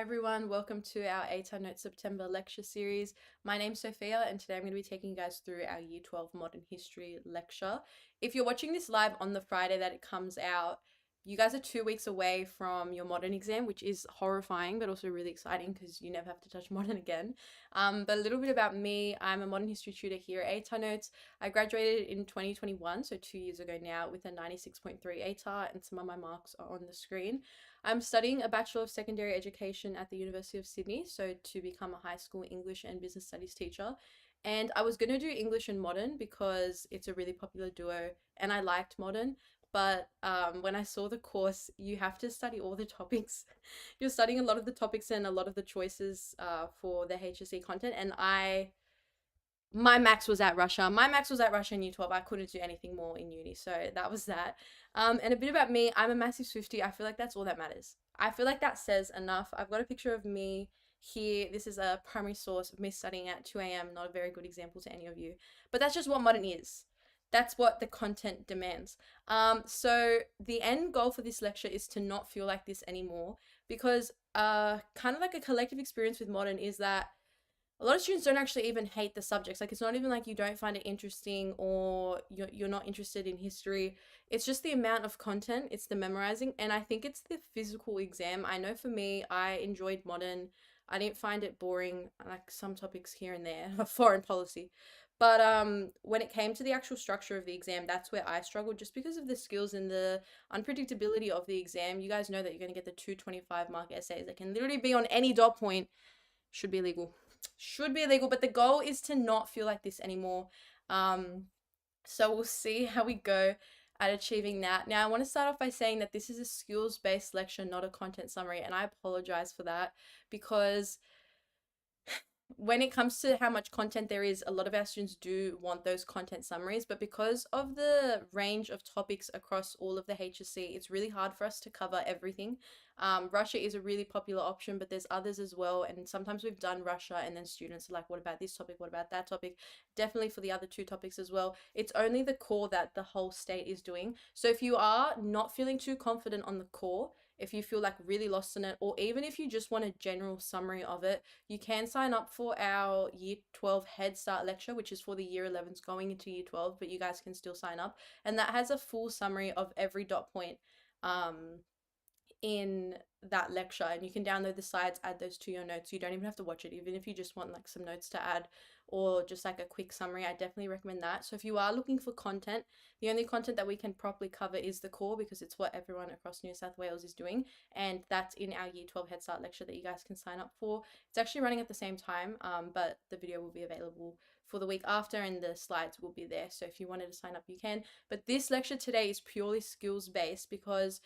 everyone, welcome to our ATAR Note September lecture series. My name's Sophia and today I'm going to be taking you guys through our Year 12 Modern History lecture. If you're watching this live on the Friday that it comes out, you guys are 2 weeks away from your modern exam, which is horrifying but also really exciting because you never have to touch modern again. But a little bit about me, I'm a modern history tutor here at ATAR Notes. I graduated in 2021, so 2 years ago now, with a 96.3 ATAR, and some of my marks are on the screen. I'm studying a Bachelor of Secondary Education at the University of Sydney, so to become a high school English and Business Studies teacher. And I was going to do English and Modern because it's a really popular duo and I liked Modern. But when I saw the course, you have to study all the topics. You're studying a lot of the topics and a lot of the choices for the HSC content. And my max was at Russia. My max was at Russia in Year 12. I couldn't do anything more in uni. So that was that. And a bit about me, I'm a massive Swiftie. I feel like that's all that matters. I feel like that says enough. I've got a picture of me here. This is a primary source of me studying at 2 a.m. Not a very good example to any of you. But that's just what modern is. That's what the content demands. So the end goal for this lecture is to not feel like this anymore, because kind of like a collective experience with modern is that a lot of students don't actually even hate the subjects. Like, it's not even like you don't find it interesting or you're not interested in history. It's just the amount of content, it's the memorizing, and I think it's the physical exam. I know for me, I enjoyed modern. I didn't find it boring, like some topics here and there, foreign policy. But when it came to the actual structure of the exam, that's where I struggled, just because of the skills and the unpredictability of the exam. You guys know that you're going to get the 225 mark essays that can literally be on any dot point. Should be illegal. Should be illegal, but the goal is to not feel like this anymore. So we'll see how we go at achieving that. Now, I want to start off by saying that this is a skills-based lecture, not a content summary, and I apologize for that, because when it comes to how much content there is, a lot of our students do want those content summaries, but because of the range of topics across all of the HSC, it's really hard for us to cover everything. Russia is a really popular option, but there's others as well, and sometimes we've done Russia and then students are like, what about this topic, what about that topic? Definitely for the other two topics as well. It's only the core that the whole state is doing. So if you are not feeling too confident on the core, if you feel like really lost in it, or even if you just want a general summary of it, you can sign up for our Year 12 Head Start lecture, which is for the Year 11s going into Year 12, but you guys can still sign up. And that has a full summary of every dot point in that lecture, and you can download the slides, add those to your notes. You don't even have to watch it. Even if you just want like some notes to add or just like a quick summary, I definitely recommend that. So if you are looking for content, the only content that we can properly cover is the core, because it's what everyone across New South Wales is doing, and that's in our Year 12 Head Start lecture that you guys can sign up for. It's actually running at the same time, but the video will be available for the week after and the slides will be there. So if you wanted to sign up, you can. But this lecture today is purely skills based, because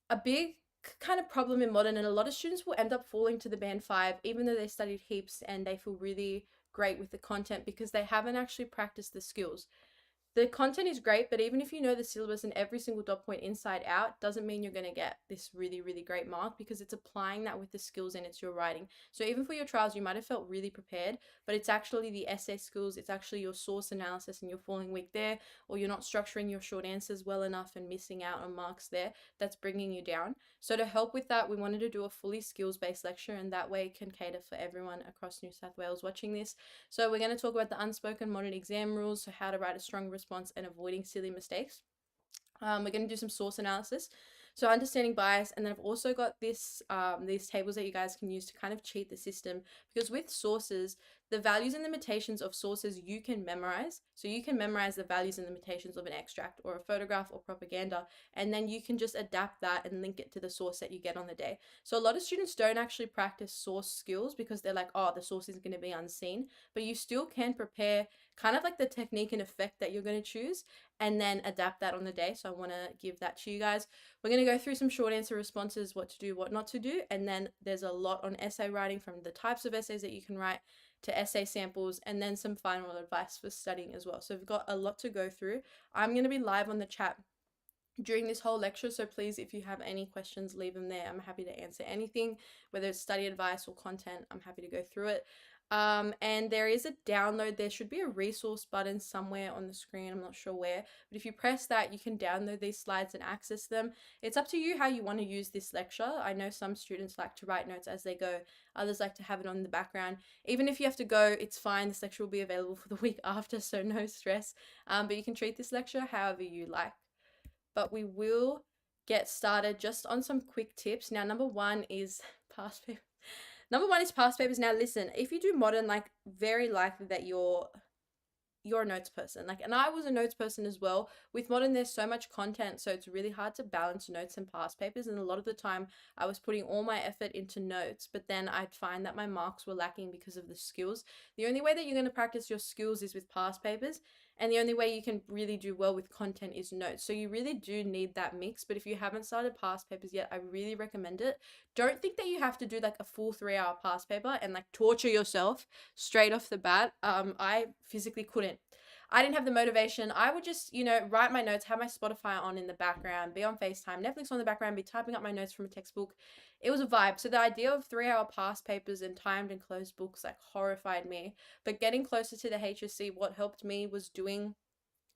a big kind of problem in modern, and a lot of students will end up falling to the band 5 even though they studied heaps and they feel really great with the content, because they haven't actually practiced the skills. The content is great, but even if you know the syllabus and every single dot point inside out, doesn't mean you're going to get this really, really great mark, because it's applying that with the skills and it's your writing. So even for your trials, you might have felt really prepared, but it's actually the essay skills, it's actually your source analysis, and you're falling weak there, or you're not structuring your short answers well enough and missing out on marks there, that's bringing you down. So to help with that, we wanted to do a fully skills-based lecture, and that way it can cater for everyone across New South Wales watching this. So we're going to talk about the unspoken modern exam rules, so how to write a strong response and avoiding silly mistakes. We're going to do some source analysis, so understanding bias, and then I've also got this these tables that you guys can use to kind of cheat the system, because with sources, the values and limitations of sources you can memorize. So you can memorize the values and limitations of an extract or a photograph or propaganda, and then you can just adapt that and link it to the source that you get on the day. So a lot of students don't actually practice source skills because they're like, oh, the source is going to be unseen, but you still can prepare kind of like the technique and effect that you're going to choose and then adapt that on the day. So I want to give that to you guys. We're going to go through some short answer responses, what to do, what not to do, and then there's a lot on essay writing, from the types of essays that you can write to essay samples, and then some final advice for studying as well. So we've got a lot to go through. I'm going to be live on the chat during this whole lecture, so please, if you have any questions, leave them there. I'm happy to answer anything, whether it's study advice or content. I'm happy to go through it. And there is a download. There should be a resource button somewhere on the screen. I'm not sure where, but if you press that, you can download these slides and access them. It's up to you how you want to use this lecture. I know some students like to write notes as they go. Others like to have it on in the background. Even if you have to go, it's fine. This lecture will be available for the week after, so no stress. But you can treat this lecture however you like. But we will get started just on some quick tips. Now, number one is past papers. Number one is past papers. Now, listen, if you do modern, like, very likely that you're a notes person. Like, and I was a notes person as well. With modern, there's so much content, so it's really hard to balance notes and past papers. And a lot of the time, I was putting all my effort into notes, but then I'd find that my marks were lacking because of the skills. The only way that you're going to practice your skills is with past papers, and the only way you can really do well with content is notes. So you really do need that mix. But if you haven't started past papers yet, I really recommend it. Don't think that you have to do like a full 3 hour past paper and like torture yourself straight off the bat. I physically couldn't. I didn't have the motivation. I would just, write my notes, have my Spotify on in the background, be on FaceTime, Netflix on the background, be typing up my notes from a textbook. It was a vibe. So the idea of 3 hour past papers and timed and closed books like horrified me. But getting closer to the HSC, what helped me was doing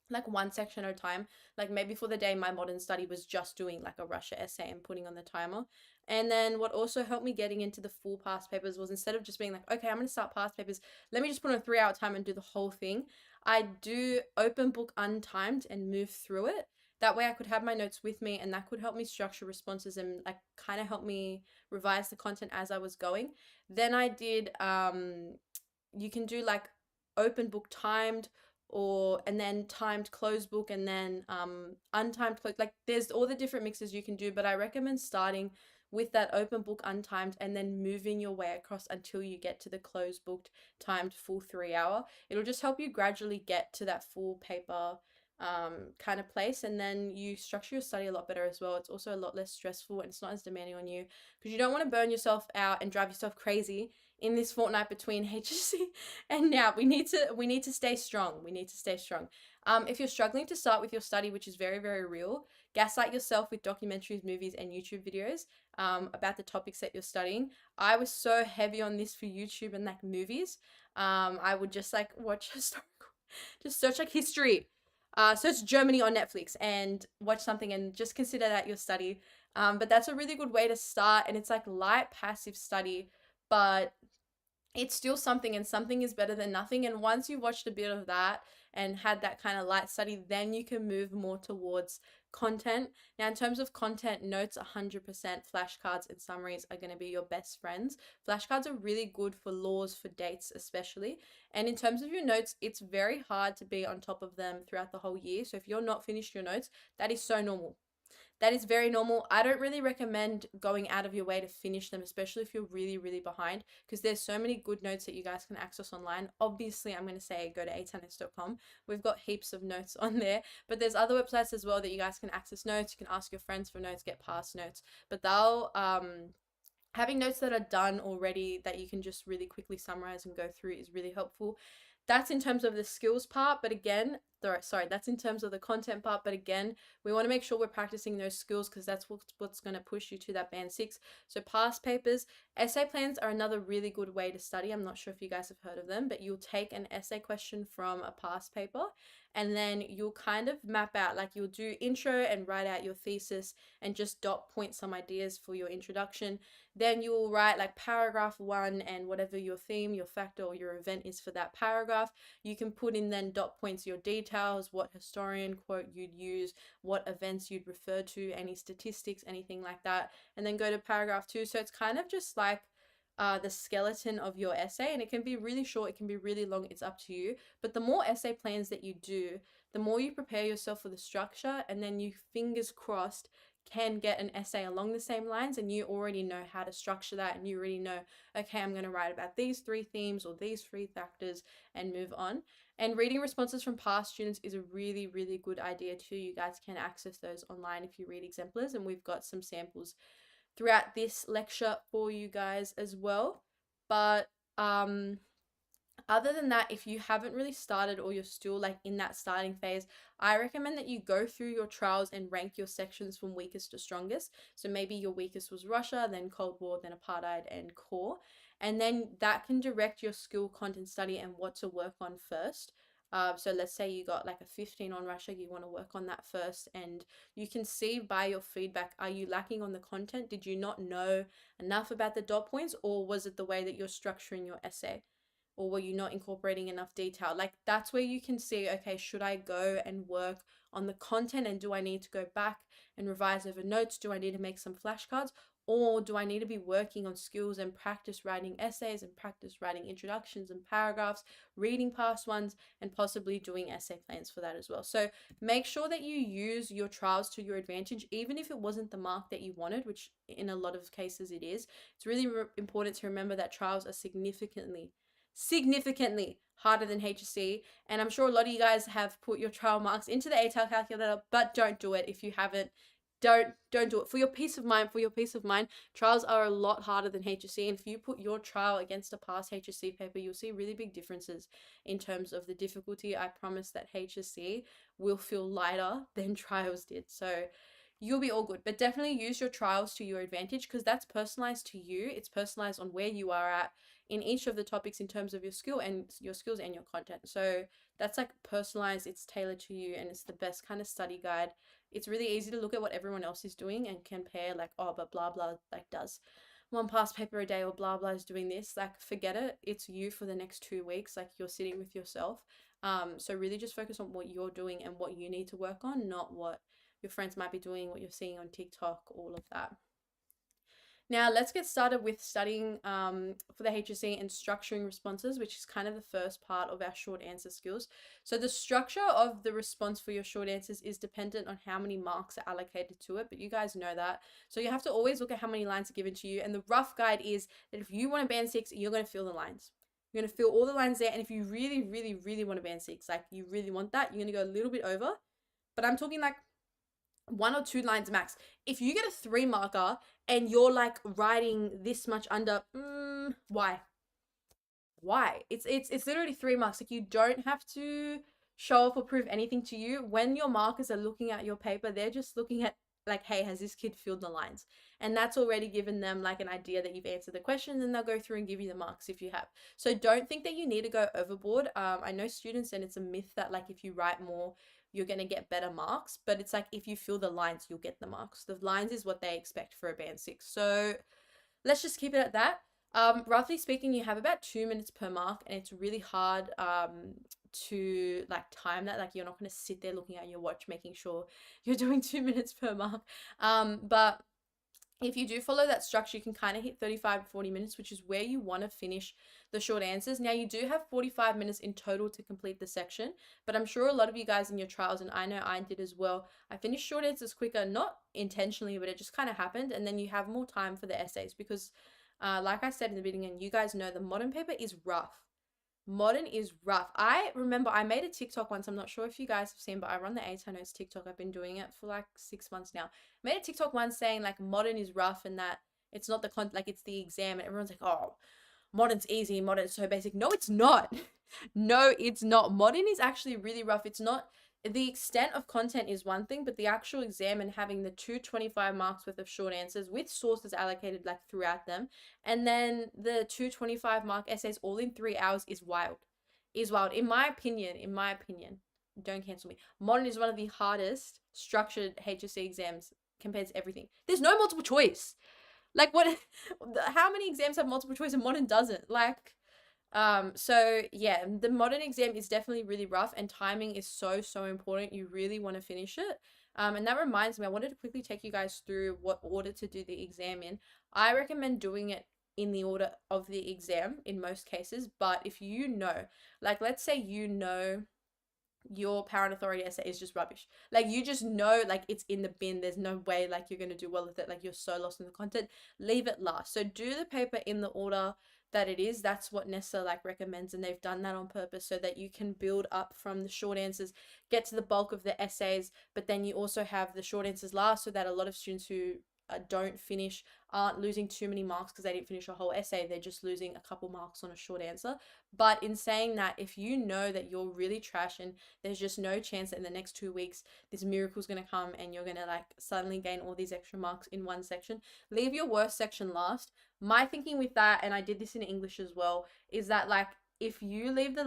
like one section at a time. Like maybe for the day, my modern study was just doing like a Russia essay and putting on the timer. And then what also helped me getting into the full past papers was, instead of just being like, okay, I'm going to start past papers, let me just put on a 3 hour time and do the whole thing. I do open book untimed and move through it. That way I could have my notes with me, and that could help me structure responses and like kind of help me revise the content as I was going. Then I did, you can do like open book timed, or and then timed closed book, and then untimed close. Like there's all the different mixes you can do, but I recommend starting with that open book untimed and then moving your way across until you get to the closed booked timed full 3 hour. It'll just help you gradually get to that full paper kind of place, and then you structure your study a lot better as well. It's also a lot less stressful and it's not as demanding on you, because you don't want to burn yourself out and drive yourself crazy in this fortnight between HSC and now. We need to stay strong. We need to stay strong. If you're struggling to start with your study, which is very, very real, gaslight yourself with documentaries, movies, and YouTube videos about the topics that you're studying. I was so heavy on this for YouTube and like movies. I would just like watch historical, just search like history. Search Germany on Netflix and watch something and just consider that your study. But that's a really good way to start, and it's like light passive study, but it's still something, and something is better than nothing. And once you've watched a bit of that and had that kind of light study, then you can move more towards content. Now, in terms of content, notes 100%, flashcards and summaries are going to be your best friends. Flashcards are really good for laws, for dates especially. And in terms of your notes, it's very hard to be on top of them throughout the whole year. So if you're not finished your notes, that is so normal. That is very normal. I don't really recommend going out of your way to finish them, especially if you're really, really behind, because there's so many good notes that you guys can access online. Obviously, I'm going to say go to a10notes.com. We've got heaps of notes on there, but there's other websites as well that you guys can access notes. You can ask your friends for notes, get past notes, but they'll, having notes that are done already that you can just really quickly summarize and go through is really helpful. That's in terms of the skills part, but again, that's in terms of the content part, but again, we want to make sure we're practicing those skills, because that's what's going to push you to that band 6. So past papers, essay plans are another really good way to study. I'm not sure if you guys have heard of them, but you'll take an essay question from a past paper, and then you'll kind of map out, like you'll do intro and write out your thesis and just dot point some ideas for your introduction. Then you will write like paragraph 1 and whatever your theme, your factor, or your event is for that paragraph. You can put in then dot points your details, what historian quote you'd use, what events you'd refer to, any statistics, anything like that, and then go to paragraph 2. So it's kind of just like the skeleton of your essay, and it can be really short, it can be really long, it's up to you. But the more essay plans that you do, the more you prepare yourself for the structure, and then you, fingers crossed, can get an essay along the same lines, and you already know how to structure that, and you already know, okay, I'm going to write about these 3 themes or these 3 factors and move on. And reading responses from past students is a really, really good idea too. You guys can access those online if you read exemplars, and we've got some samples throughout this lecture for you guys as well. But other than that, if you haven't really started, or you're still like in that starting phase, I recommend that you go through your trials and rank your sections from weakest to strongest. So maybe your weakest was Russia, then Cold War, then apartheid and core. and then that can direct your skill content study and what to work on first. So let's say you got like a 15 on Russia, you want to work on that first, and you can see by your feedback, are you lacking on the content? Did you not know enough about the dot points, or was it the way that you're structuring your essay? Or were you not incorporating enough detail? Like that's where you can see, okay, should I go and work on the content, and do I need to go back and revise over notes? Do I need to make some flashcards? Or do I need to be working on skills and practice writing essays and practice writing introductions and paragraphs, reading past ones, and possibly doing essay plans for that as well? So make sure that you use your trials to your advantage, even if it wasn't the mark that you wanted, which in a lot of cases it is. It's really important to remember that trials are significantly harder than HSC. And I'm sure a lot of you guys have put your trial marks into the ATAL calculator, but don't do it if you haven't. Don't do it. For your peace of mind, trials are a lot harder than HSC. And if you put your trial against a past HSC paper, you'll see really big differences in terms of the difficulty. I promise that HSC will feel lighter than trials did. So you'll be all good. But definitely use your trials to your advantage, because that's personalized to you. It's personalized on where you are at in each of the topics in terms of your skills and your content. So that's like personalized, it's tailored to you, and it's the best kind of study guide. It's really easy to look at what everyone else is doing and compare, like, oh, but blah blah like does one past paper a day, or blah blah is doing this. Like, forget it. It's you for the next 2 weeks. Like, you're sitting with yourself. So really just focus on what you're doing and what you need to work on, not what your friends might be doing, what you're seeing on TikTok, all of that. Now let's get started with studying for the HSC and structuring responses, which is kind of the first part of our short answer skills. So the structure of the response for your short answers is dependent on how many marks are allocated to it, but you guys know that. So you have to always look at how many lines are given to you, and the rough guide is that if you want a band 6, you're going to fill the lines. You're going to fill all the lines there, and if you really, really, really want a band 6, like you really want that, you're going to go a little bit over, but I'm talking like 1 or 2 lines max. If you get a 3 marker and you're like writing this much under, why? It's literally 3 marks. Like, you don't have to show off or prove anything to you. When your markers are looking at your paper, they're just looking at like, hey, has this kid filled the lines? And that's already given them like an idea that you've answered the questions, and they'll go through and give you the marks if you have. So don't think that you need to go overboard. I know students, and it's a myth that like if you write more, you're going to get better marks, but it's like if you fill the lines, you'll get the marks. The lines is what they expect for a band 6. So let's just keep it at that. Roughly speaking, you have about 2 minutes per mark, and it's really hard to like time that. Like, you're not going to sit there looking at your watch making sure you're doing 2 minutes per mark. But if you do follow that structure, you can kind of hit 35 to 40 minutes, which is where you want to finish the short answers. Now, you do have 45 minutes in total to complete the section, but I'm sure a lot of you guys in your trials, and I know I did as well, I finished short answers quicker, not intentionally, but it just kind of happened. And then you have more time for the essays because, like I said in the beginning, you guys know the modern paper is rough. Modern is rough. I remember I made a TikTok once. I'm not sure if you guys have seen, but I run the ATAR Notes TikTok. I've been doing it for like 6 months now. I made a TikTok once saying like modern is rough, and that it's not the like it's the exam, and everyone's like, oh, modern's easy, modern's so basic. No, it's not. No, it's not. Modern is actually really rough. It's not, the extent of content is one thing, but the actual exam and having the 225 marks worth of short answers with sources allocated like throughout them, and then the 225 mark essays all in 3 hours is wild. In my opinion. Don't cancel me. Modern is one of the hardest structured HSC exams compared to everything. There's no multiple choice. Like, what? How many exams have multiple choice and modern doesn't? Like, so yeah, the modern exam is definitely really rough, and timing is so important. You really want to finish it. And that reminds me, I wanted to quickly take you guys through what order to do the exam in. I recommend doing it in the order of the exam in most cases, but if you know, like, let's say you know your power and authority essay is just rubbish, like you just know like it's in the bin, there's no way like you're going to do well with it, like you're so lost in the content, leave it last. So do the paper in the order that it is. That's what NESA like recommends, and they've done that on purpose so that you can build up from the short answers, get to the bulk of the essays, but then you also have the short answers last, so that a lot of students who don't finish, aren't losing too many marks because they didn't finish a whole essay. They're just losing a couple marks on a short answer. But in saying that, if you know that you're really trash and there's just no chance that in the next 2 weeks this miracle's going to come and you're going to like suddenly gain all these extra marks in one section, leave your worst section last. My thinking with that, and I did this in English as well, is that like if you leave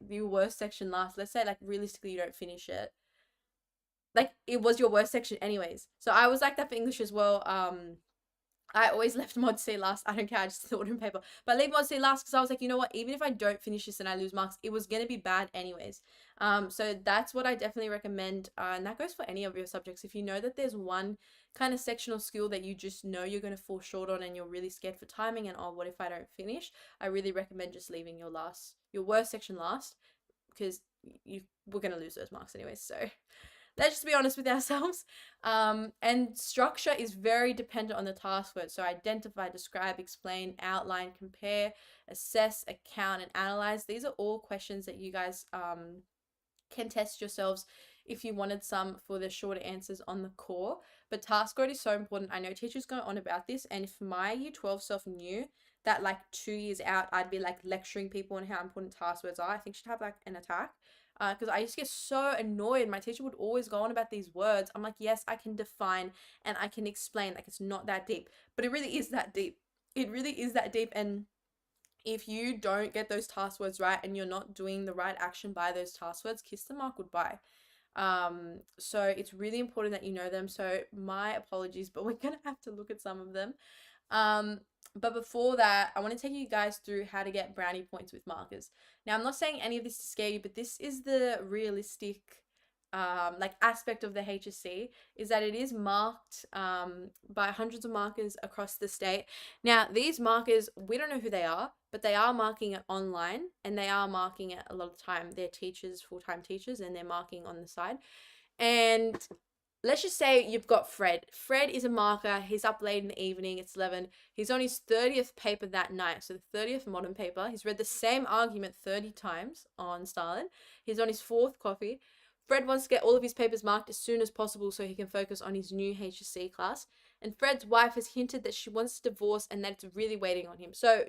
your worst section last, let's say like realistically you don't finish it, like it was your worst section anyways. So I was like that for English as well. I always left Mod C last. I don't care. I just thought in paper. But I leave Mod C last because I was like, you know what? Even if I don't finish this and I lose marks, it was going to be bad anyways. So that's what I definitely recommend. And that goes for any of your subjects. If you know that there's one kind of sectional skill that you just know you're going to fall short on and you're really scared for timing and, oh, what if I don't finish? I really recommend just leaving your worst section last, because we're going to lose those marks anyways. So let's just be honest with ourselves. And structure is very dependent on the task words. So identify, describe, explain, outline, compare, assess, account, and analyze. These are all questions that you guys can test yourselves if you wanted some for the shorter answers on the core. But task word is so important. I know teachers go on about this, and if my year 12 self knew that like 2 years out I'd be like lecturing people on how important task words are, I think she'd have like an attack. Because I used to get so annoyed. My teacher would always go on about these words. I'm like, yes, I can define and I can explain. Like, it's not that deep. But it really is that deep. It really is that deep. And if you don't get those task words right and you're not doing the right action by those task words, kiss the mark goodbye. So it's really important that you know them. So my apologies, but we're going to have to look at some of them. But before that, I want to take you guys through how to get brownie points with markers. Now, I'm not saying any of this to scare you, but this is the realistic like aspect of the HSC, is that it is marked by hundreds of markers across the state. Now, these markers, we don't know who they are, but they are marking it online, and they are marking it a lot of the time. They're teachers, full-time teachers, and they're marking on the side. And let's just say you've got Fred. Fred is a marker. He's up late in the evening. It's 11. He's on his 30th paper that night. So the 30th modern paper. He's read the same argument 30 times on Stalin. He's on his 4th coffee. Fred wants to get all of his papers marked as soon as possible so he can focus on his new HSC class. And Fred's wife has hinted that she wants to divorce and that it's really waiting on him. So,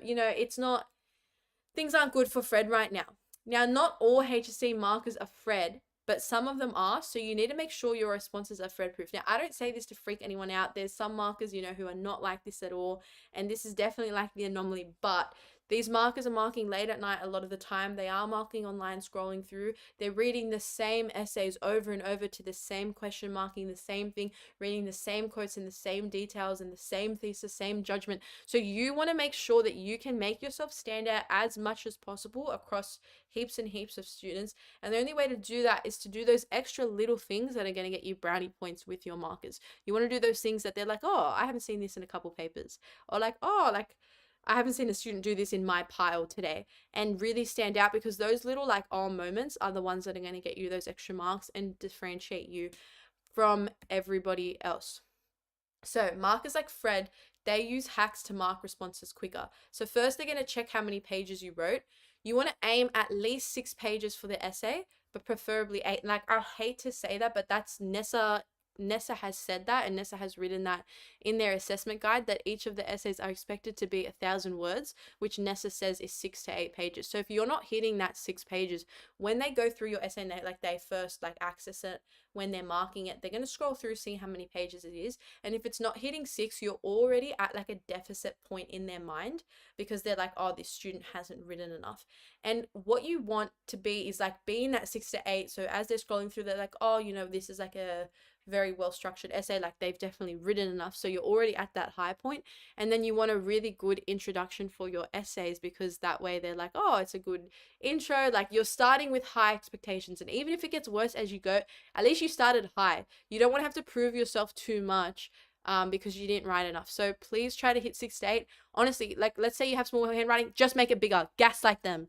things aren't good for Fred right now. Now, not all HSC markers are Fred, but some of them are, so you need to make sure your responses are Fred proof. Now, I don't say this to freak anyone out. There's some markers, who are not like this at all, and this is definitely like the anomaly, but these markers are marking late at night a lot of the time. They are marking online, scrolling through. They're reading the same essays over and over to the same question, marking the same thing, reading the same quotes in the same details and the same thesis, same judgment. So you want to make sure that you can make yourself stand out as much as possible across heaps and heaps of students. And the only way to do that is to do those extra little things that are going to get you brownie points with your markers. You want to do those things that they're like, oh, I haven't seen this in a couple papers. Or like, oh, like, I haven't seen a student do this in my pile today, and really stand out, because those little like oh moments are the ones that are going to get you those extra marks and differentiate you from everybody else. So markers like Fred, they use hacks to mark responses quicker. So first they're going to check how many pages you wrote. You want to aim at least 6 pages for the essay, but preferably 8. Like, I hate to say that, but that's Nessa has said that, and Nessa has written that in their assessment guide, that each of the essays are expected to be 1,000 words, which Nessa says is 6 to 8 pages. So if you're not hitting that 6 pages, when they go through your essay and they first access it, when they're marking it, they're going to scroll through, see how many pages it is. And if it's not hitting 6, you're already at a deficit point in their mind, because they're like, oh, this student hasn't written enough. And what you want to be is being that 6 to 8. So as they're scrolling through, they're like, oh, this is a very well structured essay, they've definitely written enough, so you're already at that high point. And then you want a really good introduction for your essays, because that way they're like, oh, it's a good intro. You're starting with high expectations, and even if it gets worse as you go, at least you started high. You don't want to have to prove yourself too much because you didn't write enough. So please try to hit 6 to 8. Honestly, let's say you have small handwriting, just make it bigger. Gaslight them.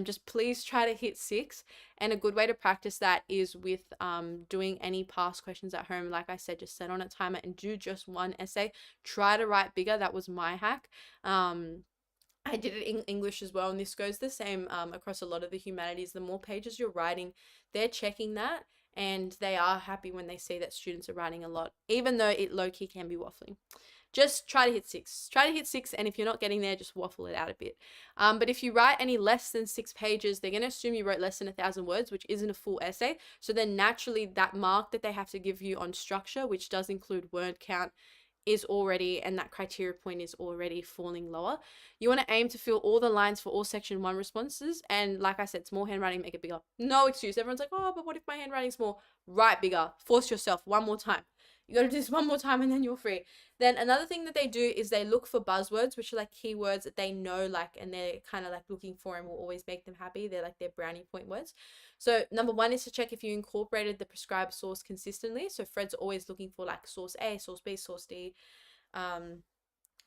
Just please try to hit 6. And a good way to practice that is with doing any past questions at home. Like I said, just set on a timer and do just one essay. Try to write bigger. That was my hack. I did it in English as well, and this goes the same across a lot of the humanities. The more pages you're writing, they're checking that, and they are happy when they see that students are writing a lot, even though it low-key can be waffling. Just try to hit 6. Try to hit 6, and if you're not getting there, just waffle it out a bit. But if you write any less than 6 pages, they're going to assume you wrote less than 1,000 words, which isn't a full essay. So then naturally that mark that they have to give you on structure, which does include word count, is already, and that criteria point is already falling lower. You want to aim to fill all the lines for all section 1 responses, and like I said, small handwriting, make it bigger. No excuse. Everyone's like, oh, but what if my handwriting's small? Write bigger. Force yourself one more time. You got to do this one more time and then you're free. Then another thing that they do is they look for buzzwords, which are like keywords that they know, like, and they're kind of like looking for and will always make them happy. They're like their brownie point words. So number 1 is to check if you incorporated the prescribed source consistently. So Fred's always looking for like source A, source B, source D,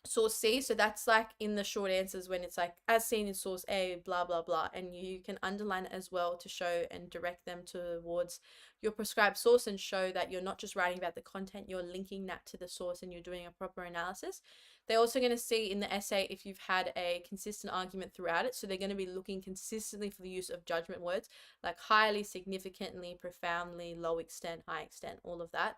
source C. So that's like in the short answers when it's like as seen in source A, blah blah blah, and you can underline it as well to show and direct them towards your prescribed source and show that you're not just writing about the content, you're linking that to the source and you're doing a proper analysis. They're also going to see in the essay if you've had a consistent argument throughout it. So they're going to be looking consistently for the use of judgment words like highly, significantly, profoundly, low extent, high extent, all of that.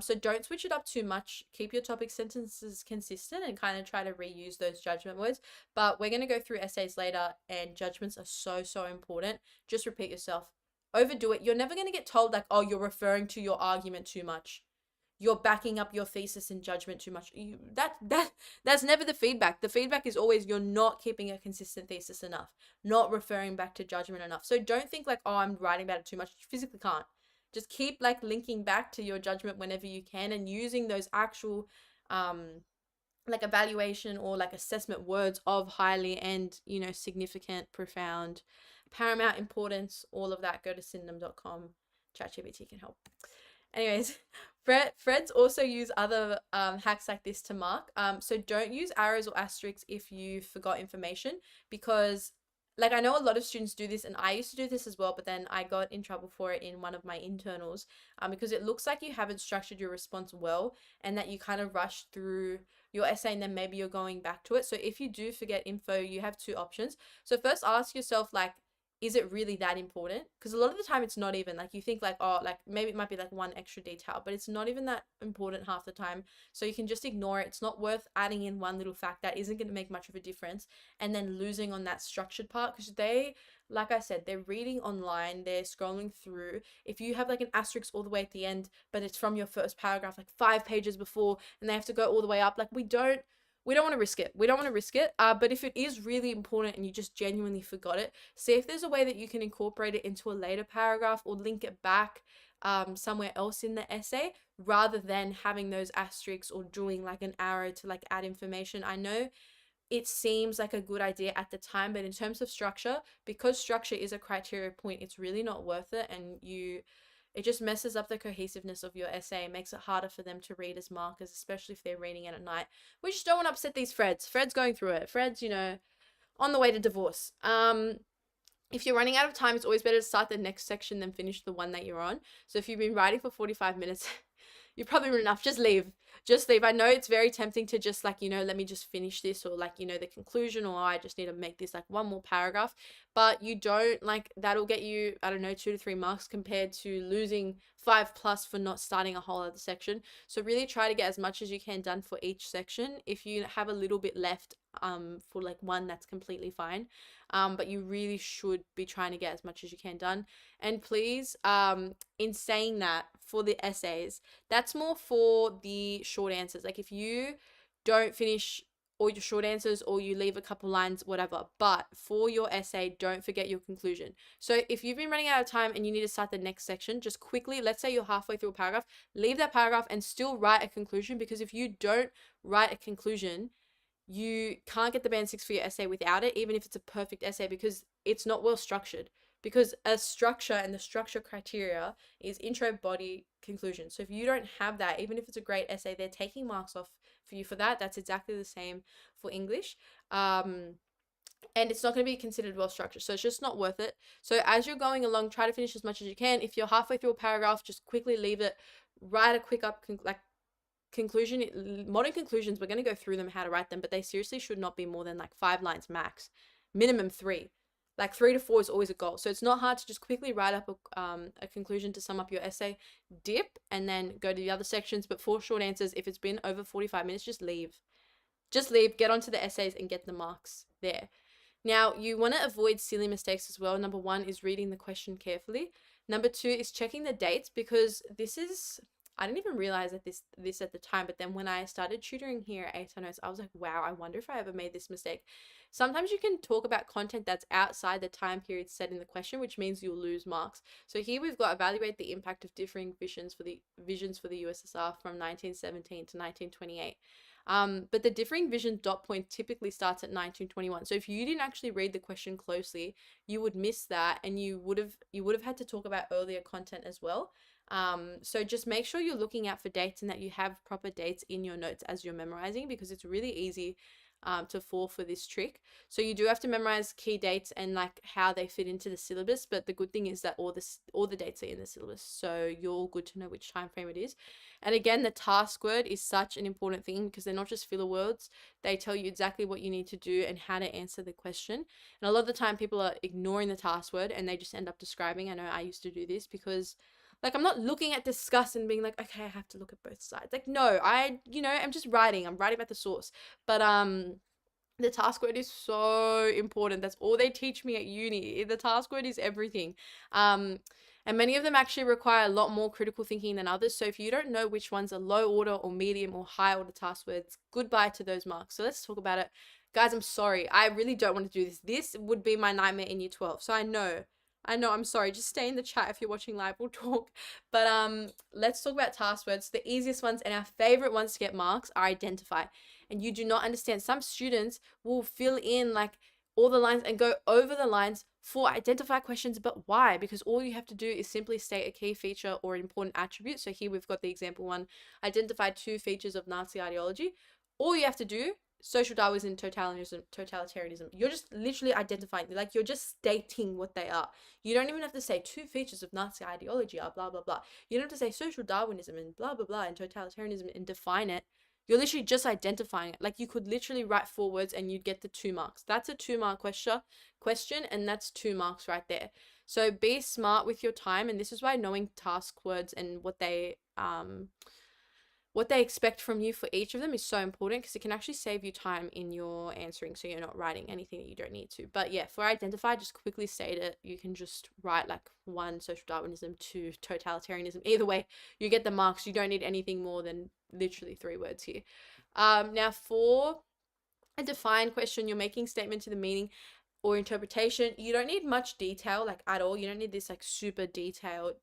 So don't switch it up too much. Keep your topic sentences consistent and kind of try to reuse those judgment words. But we're going to go through essays later, and judgments are so important. Just repeat yourself. Overdo it. You're never going to get told like, oh, you're referring to your argument too much. You're backing up your thesis and judgment too much. That's never the feedback. The feedback is always you're not keeping a consistent thesis enough, not referring back to judgment enough. So don't think like, oh, I'm writing about it too much. You physically can't. Just keep like linking back to your judgment whenever you can and using those actual like evaluation or like assessment words of highly and, you know, significant, profound, paramount importance, all of that. Go to synonym.com. ChatGPT can help. Anyways, Fred's also use other hacks like this to mark. So don't use arrows or asterisks if you forgot information, because like I know a lot of students do this, and I used to do this as well, but then I got in trouble for it in one of my internals because it looks like you haven't structured your response well and that you kind of rush through your essay and then maybe you're going back to it. So if you do forget info, you have 2 options. So first ask yourself, like, is it really that important? Because a lot of the time it's not even. Like you think like, oh, like maybe it might be like one extra detail, but it's not even that important half the time. So you can just ignore it. It's not worth adding in one little fact that isn't going to make much of a difference and then losing on that structured part, because they, like I said, they're reading online, they're scrolling through. If you have like an asterisk all the way at the end, but it's from your first paragraph, like 5 pages before, and they have to go all the way up, like we don't want to risk it. We don't want to risk it. But if it is really important and you just genuinely forgot it, see if there's a way that you can incorporate it into a later paragraph or link it back somewhere else in the essay, rather than having those asterisks or doing like an arrow to like add information. I know it seems like a good idea at the time, but in terms of structure, because structure is a criteria point, it's really not worth it, and it just messes up the cohesiveness of your essay and makes it harder for them to read as markers, especially if they're reading it at night. We just don't want to upset these Freds. Fred's going through it. Fred's, you know, on the way to divorce. If you're running out of time, it's always better to start the next section than finish the one that you're on. So if you've been writing for 45 minutes, you've probably written enough. Just leave. Just leave. I know it's very tempting to just like, you know, let me just finish this, or like, you know, the conclusion, or I just need to make this like one more paragraph. But you don't, like, that'll get you, I don't know, 2 to 3 marks compared to losing 5+ for not starting a whole other section. So really try to get as much as you can done for each section. If you have a little bit left for like one, that's completely fine. But you really should be trying to get as much as you can done. And please, in saying that, for the essays, that's more for the short answers. Like if you don't finish all your short answers or you leave a couple lines, whatever, but for your essay, don't forget your conclusion. So if you've been running out of time and you need to start the next section, just quickly, let's say you're halfway through a paragraph, leave that paragraph and still write a conclusion, because if you don't write a conclusion, you can't get the band 6 for your essay without it, even if it's a perfect essay, because it's not well structured. Because a structure, and the structure criteria is intro, body, conclusion. So if you don't have that, even if it's a great essay, they're taking marks off for you for that. That's exactly the same for English. And it's not going to be considered well structured. So it's just not worth it. So as you're going along, try to finish as much as you can. If you're halfway through a paragraph, just quickly leave it. Write a quick up, conclusion. Modern conclusions, we're going to go through them, how to write them, but they seriously should not be more than like 5 lines max, minimum 3. Like 3 to 4 is always a goal. So it's not hard to just quickly write up a conclusion to sum up your essay, dip, and then go to the other sections. But for short answers, if it's been over 45 minutes, just leave. Just leave, get onto the essays and get the marks there. Now, you want to avoid silly mistakes as well. Number 1 is reading the question carefully. Number 2 is checking the dates, because this is, I didn't even realize that this at the time, but then when I started tutoring here at HSC Notes, I was like, wow, I wonder if I ever made this mistake. Sometimes you can talk about content that's outside the time period set in the question, which means you'll lose marks. So here we've got evaluate the impact of differing visions for the USSR from 1917 to 1928. But the differing vision dot point typically starts at 1921. So if you didn't actually read the question closely, you would miss that, and you would have had to talk about earlier content as well. So just make sure you're looking out for dates and that you have proper dates in your notes as you're memorizing, because it's really easy to fall for this trick. So you do have to memorize key dates and like how they fit into the syllabus, but the good thing is that all the dates are in the syllabus, so you're good to know which time frame it is. And again, the task word is such an important thing, because they're not just filler words. They tell you exactly what you need to do and how to answer the question. And a lot of the time people are ignoring the task word and they just end up describing. I know I used to do this, because like, I'm not looking at discuss and being like, okay, I have to look at both sides. Like, no, I'm just writing. I'm writing about the source. But the task word is so important. That's all they teach me at uni. The task word is everything. And many of them actually require a lot more critical thinking than others. So if you don't know which ones are low order or medium or high order task words, goodbye to those marks. So let's talk about it. Guys, I'm sorry. I really don't want to do this. This would be my nightmare in year 12. So I know, I'm sorry. Just stay in the chat if you're watching live. We'll talk. But let's talk about task words. The easiest ones and our favorite ones to get marks are identify. And you do not understand. Some students will fill in like all the lines and go over the lines for identify questions, but why? Because all you have to do is simply state a key feature or an important attribute. So here we've got the example 1, identify 2 features of Nazi ideology. All you have to do, social Darwinism, totalitarianism. You're just literally identifying, like you're just stating what they are. You don't even have to say 2 features of Nazi ideology are blah, blah, blah. You don't have to say social Darwinism and blah, blah, blah and totalitarianism and define it. You're literally just identifying it. Like you could literally write 4 words and you'd get the 2 marks. That's a 2-mark question, and that's 2 marks right there. So be smart with your time, and this is why knowing task words and what they expect from you for each of them is so important, because it can actually save you time in your answering, so you're not writing anything that you don't need to. But yeah, for identify, just quickly state it. You can just write like 1, social Darwinism, 2, totalitarianism. Either way, you get the marks. You don't need anything more than literally 3 words here. Now for a defined question, you're making statement to the meaning or interpretation. You don't need much detail, like at all. You don't need this like super detailed,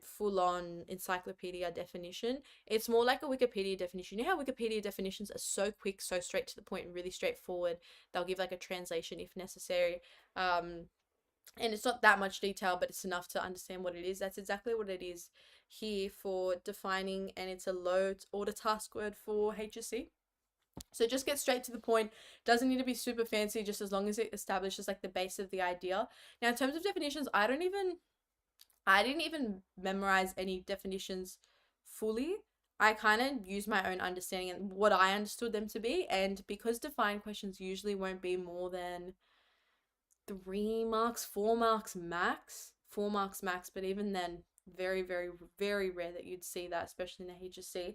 full-on encyclopedia definition. It's more like a Wikipedia definition. You know how Wikipedia definitions are so quick, so straight to the point, and really straightforward. They'll give like a translation if necessary. And it's not that much detail, but it's enough to understand what it is. That's exactly what it is here for defining, and it's a low order task word for HSC. So just get straight to the point. Doesn't need to be super fancy, just as long as it establishes like the base of the idea. Now, in terms of definitions, I didn't even memorize any definitions fully. I kind of use my own understanding and what I understood them to be. And because defined questions usually won't be more than 3 marks, 4 marks max. 4 marks max, but even then, very, very, very rare that you'd see that, especially in the HSC.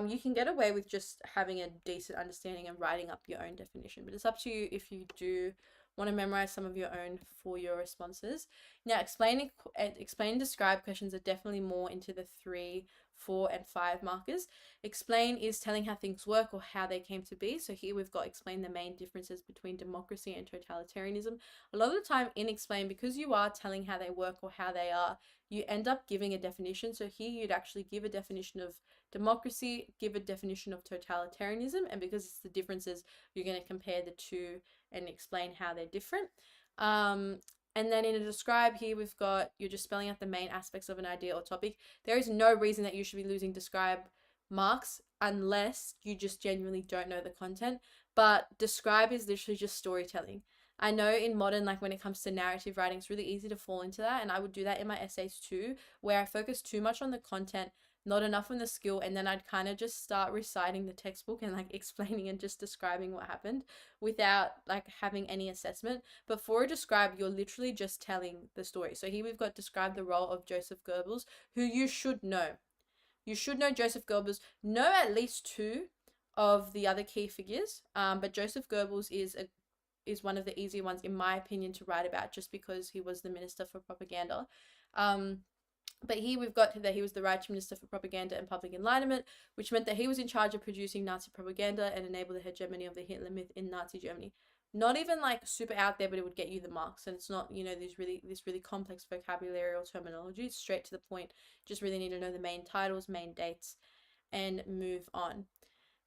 You can get away with just having a decent understanding and writing up your own definition, but it's up to you if you do want to memorize some of your own for your responses. Now, explain and describe questions are definitely more into the 3, 4, and 5 markers. Explain is telling how things work or how they came to be. So here we've got explain the main differences between democracy and totalitarianism. A lot of the time in explain, because you are telling how they work or how they are, you end up giving a definition. So here you'd actually give a definition of democracy, give a definition of totalitarianism, and because it's the differences, you're going to compare the 2 and explain how they're different. And then in a describe here, we've got, you're just spelling out the main aspects of an idea or topic. There is no reason that you should be losing describe marks unless you just genuinely don't know the content. But describe is literally just storytelling. I know in modern, like when it comes to narrative writing, it's really easy to fall into that. And I would do that in my essays too, where I focus too much on the content not enough on the skill, and then I'd kind of just start reciting the textbook and like explaining and just describing what happened without like having any assessment. But for a describe, you're literally just telling the story. So here we've got describe the role of Joseph Goebbels, who you should know. You should know Joseph Goebbels. Know at least two of the other key figures, but Joseph Goebbels is one of the easier ones in my opinion to write about, just because he was the minister for propaganda. Um, but here we've got that he was the Reich Minister for Propaganda and Public Enlightenment, which meant that he was in charge of producing Nazi propaganda and enable the hegemony of the Hitler myth in Nazi Germany. Not even like super out there, but it would get you the marks. And it's not, you know, this really complex vocabulary or terminology. It's straight to the point. Just really need to know the main titles, main dates, and move on.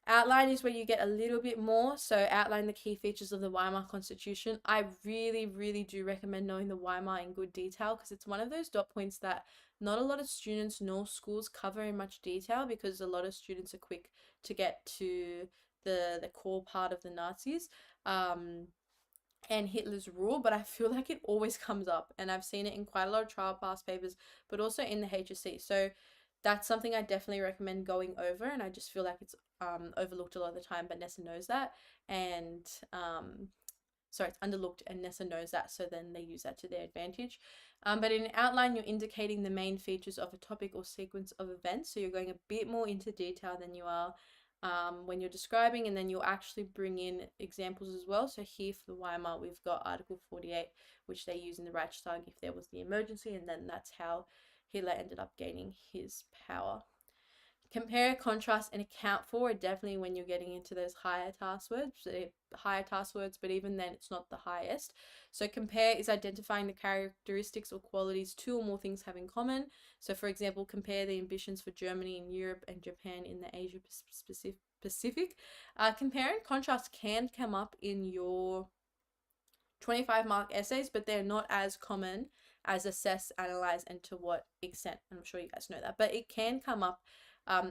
Outline is where you get a little bit more. So outline the key features of the Weimar Constitution. I really do recommend knowing the Weimar in good detail, because it's one of those dot points that not a lot of students nor schools cover in much detail, because a lot of students are quick to get to the core part of the Nazis and Hitler's rule, but I feel like it always comes up, and I've seen it in quite a lot of trial pass papers, but also in the HSC. So that's something I definitely recommend going over, and I just feel like it's overlooked a lot of the time, but Nessa knows that, and sorry, it's underlooked, and Nessa knows that, so then they use that to their advantage. But in an outline, you're indicating the main features of a topic or sequence of events, so you're going a bit more into detail than you are when you're describing, and then you'll actually bring in examples as well. So here for the Weimar, we've got Article 48, which they use in the Reichstag if there was the emergency, and then that's how Hitler ended up gaining his power. Compare, contrast, and account for are definitely when you're getting into those higher task words, but even then it's not the highest. So compare is identifying the characteristics or qualities two or more things have in common. So for example, compare the ambitions for Germany in Europe and Japan in the Asia Pacific. Compare and contrast can come up in your 25-mark essays, but they're not as common as assess, analyze, and to what extent. I'm sure you guys know that, but it can come up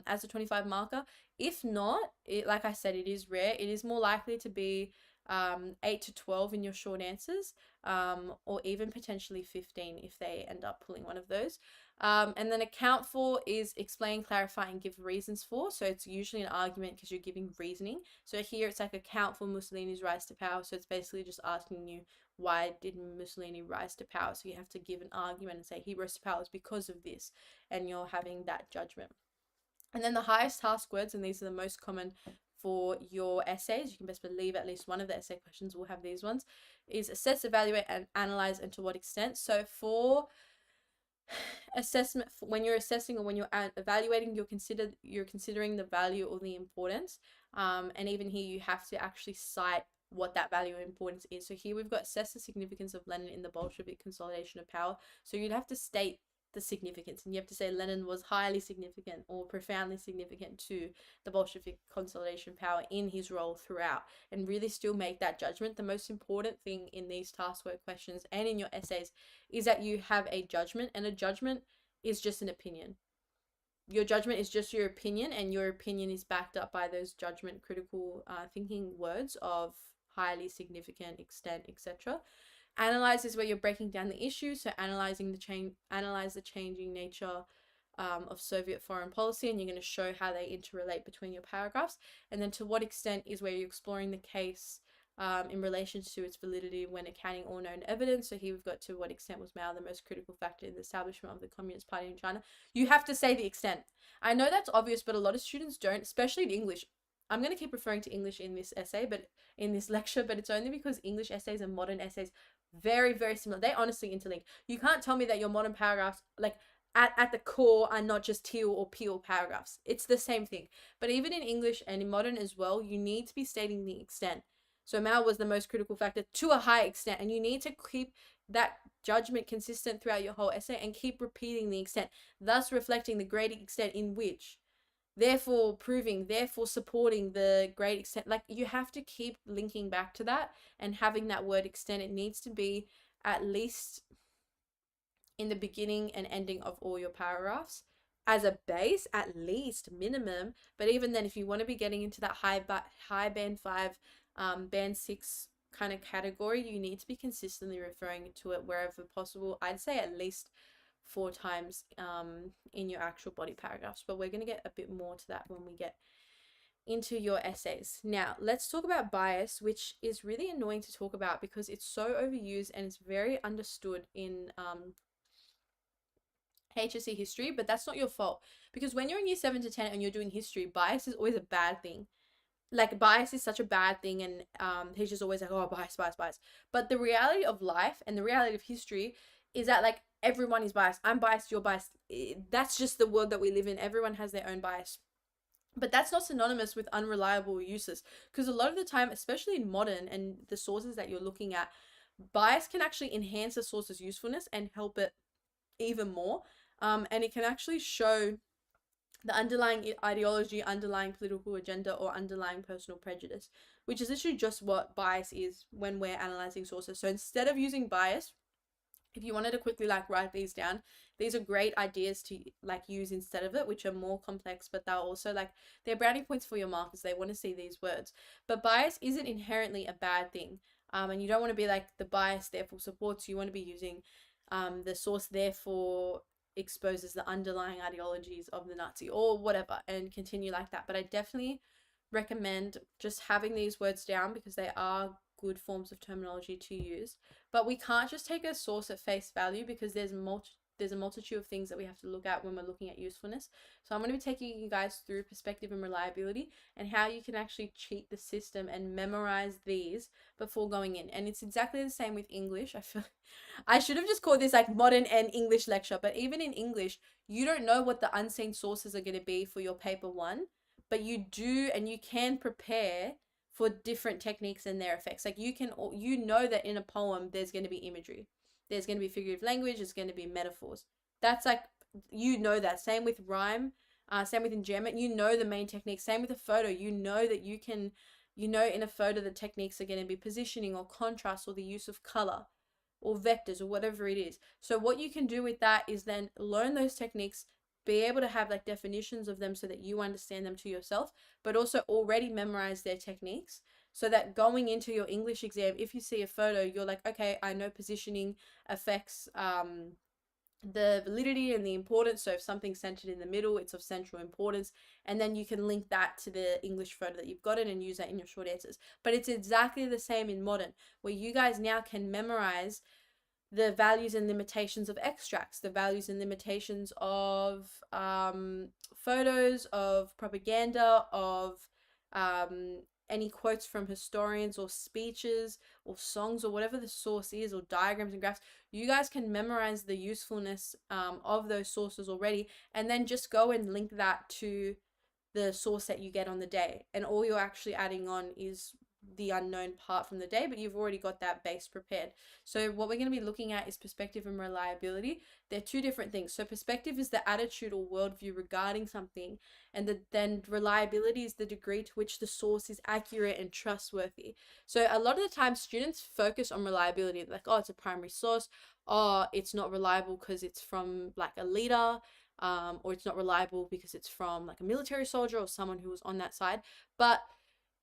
as a 25 marker. If not, like I said, it is rare. It is more likely to be 8 to 12 in your short answers, or even potentially 15 if they end up pulling one of those. And then account for is explain, clarify, and give reasons for. So it's usually an argument because you're giving reasoning. So here it's like account for Mussolini's rise to power. So it's basically just asking you, why did Mussolini rise to power? So you have to give an argument and say he rose to power because of this, and you're having that judgment. And then the highest task words, and these are the most common for your essays, you can best believe at least one of the essay questions will have these ones, is assess, evaluate, and analyze, and to what extent. So for assessment, when you're assessing or when you're evaluating, you're considering the value or the importance, and even here you have to actually cite what that value and importance is. So here we've got assess the significance of Lenin in the Bolshevik consolidation of power. So you'd have to state the significance, and you have to say Lenin was highly significant or profoundly significant to the Bolshevik consolidation power in his role throughout, and really still make that judgment. The most important thing in these task work questions and in your essays is that you have a judgment, and a judgment is just an opinion. Your judgment is just your opinion, and your opinion is backed up by those judgment critical thinking words of highly significant, extent, etc. Analyze is where you're breaking down the issue, so analyze the changing nature of Soviet foreign policy, and you're going to show how they interrelate between your paragraphs. And then to what extent is where you're exploring the case in relation to its validity when accounting all known evidence. So here we've got to what extent was Mao the most critical factor in the establishment of the Communist Party in China. You have to say the extent. I know that's obvious, but a lot of students don't, especially in English. I'm going to keep referring to English in this essay, but in this lecture, but it's only because English essays and modern essays very similar. They honestly interlink. You can't tell me that your modern paragraphs, like at the core, are not just teal or peel paragraphs. It's the same thing. But even in English and in modern as well, you need to be stating the extent. So Mao was the most critical factor to a high extent, and you need to keep that judgment consistent throughout your whole essay and keep repeating the extent, thus reflecting the great extent in which, therefore proving, therefore supporting the great extent. Like, you have to keep linking back to that and having that word extent. It needs to be at least in the beginning and ending of all your paragraphs as a base, at least minimum. But even then, if you want to be getting into that high band 5 band 6 kind of category, you need to be consistently referring to it wherever possible. I'd say at least 4 times in your actual body paragraphs. But we're going to get a bit more to that when we get into your essays. Now, let's talk about bias, which is really annoying to talk about because it's so overused and it's very understood in HSC history, but that's not your fault. Because when you're in year 7 to 10 and you're doing history, bias is always a bad thing. Like, bias is such a bad thing, and teachers always like, oh, bias, bias, bias. But the reality of life and the reality of history is that, like, everyone is biased. I'm biased, you're biased. That's just the world that we live in. Everyone has their own bias. But that's not synonymous with unreliable uses, because a lot of the time, especially in modern and the sources that you're looking at, bias can actually enhance a source's usefulness and help it even more. And it can actually show the underlying ideology, underlying political agenda, or underlying personal prejudice, which is literally just what bias is when we're analyzing sources. So instead of using bias, if you wanted to quickly like write these down, these are great ideas to like use instead of it, which are more complex, but they're also like, they're brownie points for your markers. They want to see these words. But bias isn't inherently a bad thing. And you don't want to be like, the bias therefore supports. You want to be using the source therefore exposes the underlying ideologies of the Nazi or whatever, and continue like that. But I definitely recommend just having these words down because they are good forms of terminology to use. But we can't just take a source at face value because there's a multitude of things that we have to look at when we're looking at usefulness. So I'm going to be taking you guys through perspective and reliability and how you can actually cheat the system and memorize these before going in. And it's exactly the same with English. I feel I should have just called this like modern and English lecture, but even in English, you don't know what the unseen sources are going to be for your paper 1, but you do, and you can prepare for different techniques and their effects. Like, you know that in a poem there's going to be imagery, there's going to be figurative language, there's going to be metaphors. That's like, you know that. Same with rhyme, same with enjambment. You know the main techniques. Same with a photo. You know that you can, you know in a photo the techniques are going to be positioning or contrast or the use of color or vectors or whatever it is. So what you can do with that is then learn those techniques, be able to have like definitions of them so that you understand them to yourself, but also already memorize their techniques so that going into your English exam, if you see a photo, you're like, okay, I know positioning affects the validity and the importance. So if something's centered in the middle, it's of central importance, and then you can link that to the English photo that you've gotten and use that in your short answers. But it's exactly the same in modern, where you guys now can memorize the values and limitations of extracts, the values and limitations of photos, of propaganda, of any quotes from historians or speeches or songs or whatever the source is, or diagrams and graphs. You guys can memorize the usefulness of those sources already, and then just go and link that to the source that you get on the day. And all you're actually adding on is the unknown part from the day, but you've already got that base prepared. So what we're going to be looking at is perspective and reliability. They're two different things. So perspective is the attitude or worldview regarding something, and then reliability is the degree to which the source is accurate and trustworthy. So a lot of the time students focus on reliability, like, oh, it's a primary source, oh, it's not reliable because it's from like a leader, or it's not reliable because it's from like a military soldier or someone who was on that side. But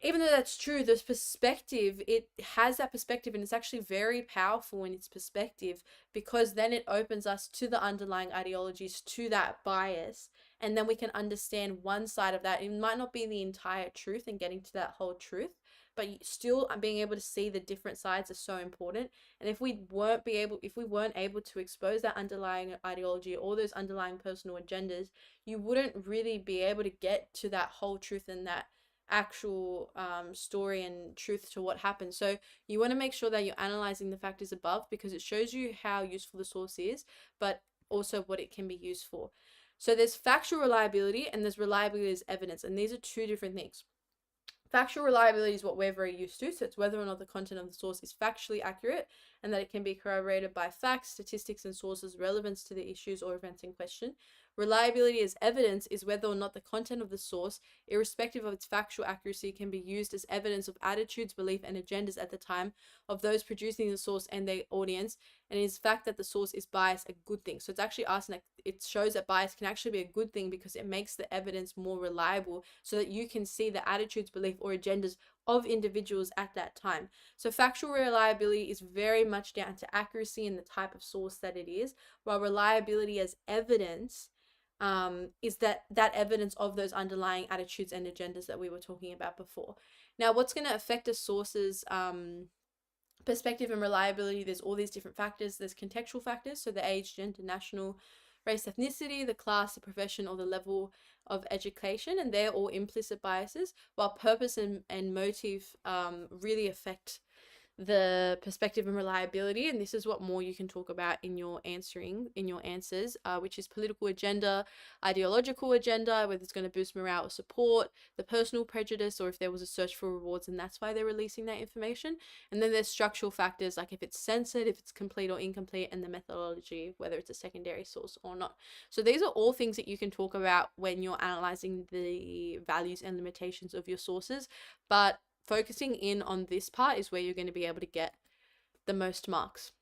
even though that's true, this perspective, it has that perspective, and it's actually very powerful in its perspective, because then it opens us to the underlying ideologies, to that bias, and then we can understand one side of that. It might not be the entire truth and getting to that whole truth, but still being able to see the different sides is so important. And if we weren't able to expose that underlying ideology or those underlying personal agendas, you wouldn't really be able to get to that whole truth and that actual story and truth to what happened. So you want to make sure that you're analyzing the factors above, because it shows you how useful the source is, but also what it can be used for. So there's factual reliability and there's reliability as evidence, and these are two different things. Factual reliability is what we're very used to, so it's whether or not the content of the source is factually accurate and that it can be corroborated by facts, statistics, and sources' relevance to the issues or events in question. Reliability as evidence is whether or not the content of the source, irrespective of its factual accuracy, can be used as evidence of attitudes, belief, and agendas at the time of those producing the source and their audience, And is the fact that the source is biased a good thing? So it's actually asking, like, it shows that bias can actually be a good thing because it makes the evidence more reliable so that you can see the attitudes, belief, or agendas of individuals at that time. So factual reliability is very much down to accuracy and the type of source that it is, while reliability as evidence is that evidence of those underlying attitudes and agendas that we were talking about before. Now, what's going to affect a source's perspective and reliability? There's all these different factors. There's contextual factors, so the age, gender, national, race, ethnicity, the class, the profession, or the level of education, and they're all implicit biases, while purpose and motive really affect the perspective and reliability. And this is what more you can talk about in your answers, which is political agenda, ideological agenda, whether it's going to boost morale or support, the personal prejudice, or if there was a search for rewards and that's why they're releasing that information. And then there's structural factors, like if it's censored, if it's complete or incomplete, and the methodology, whether it's a secondary source or not. So these are all things that you can talk about when you're analyzing the values and limitations of your sources, but focusing in on this part is where you're going to be able to get the most marks.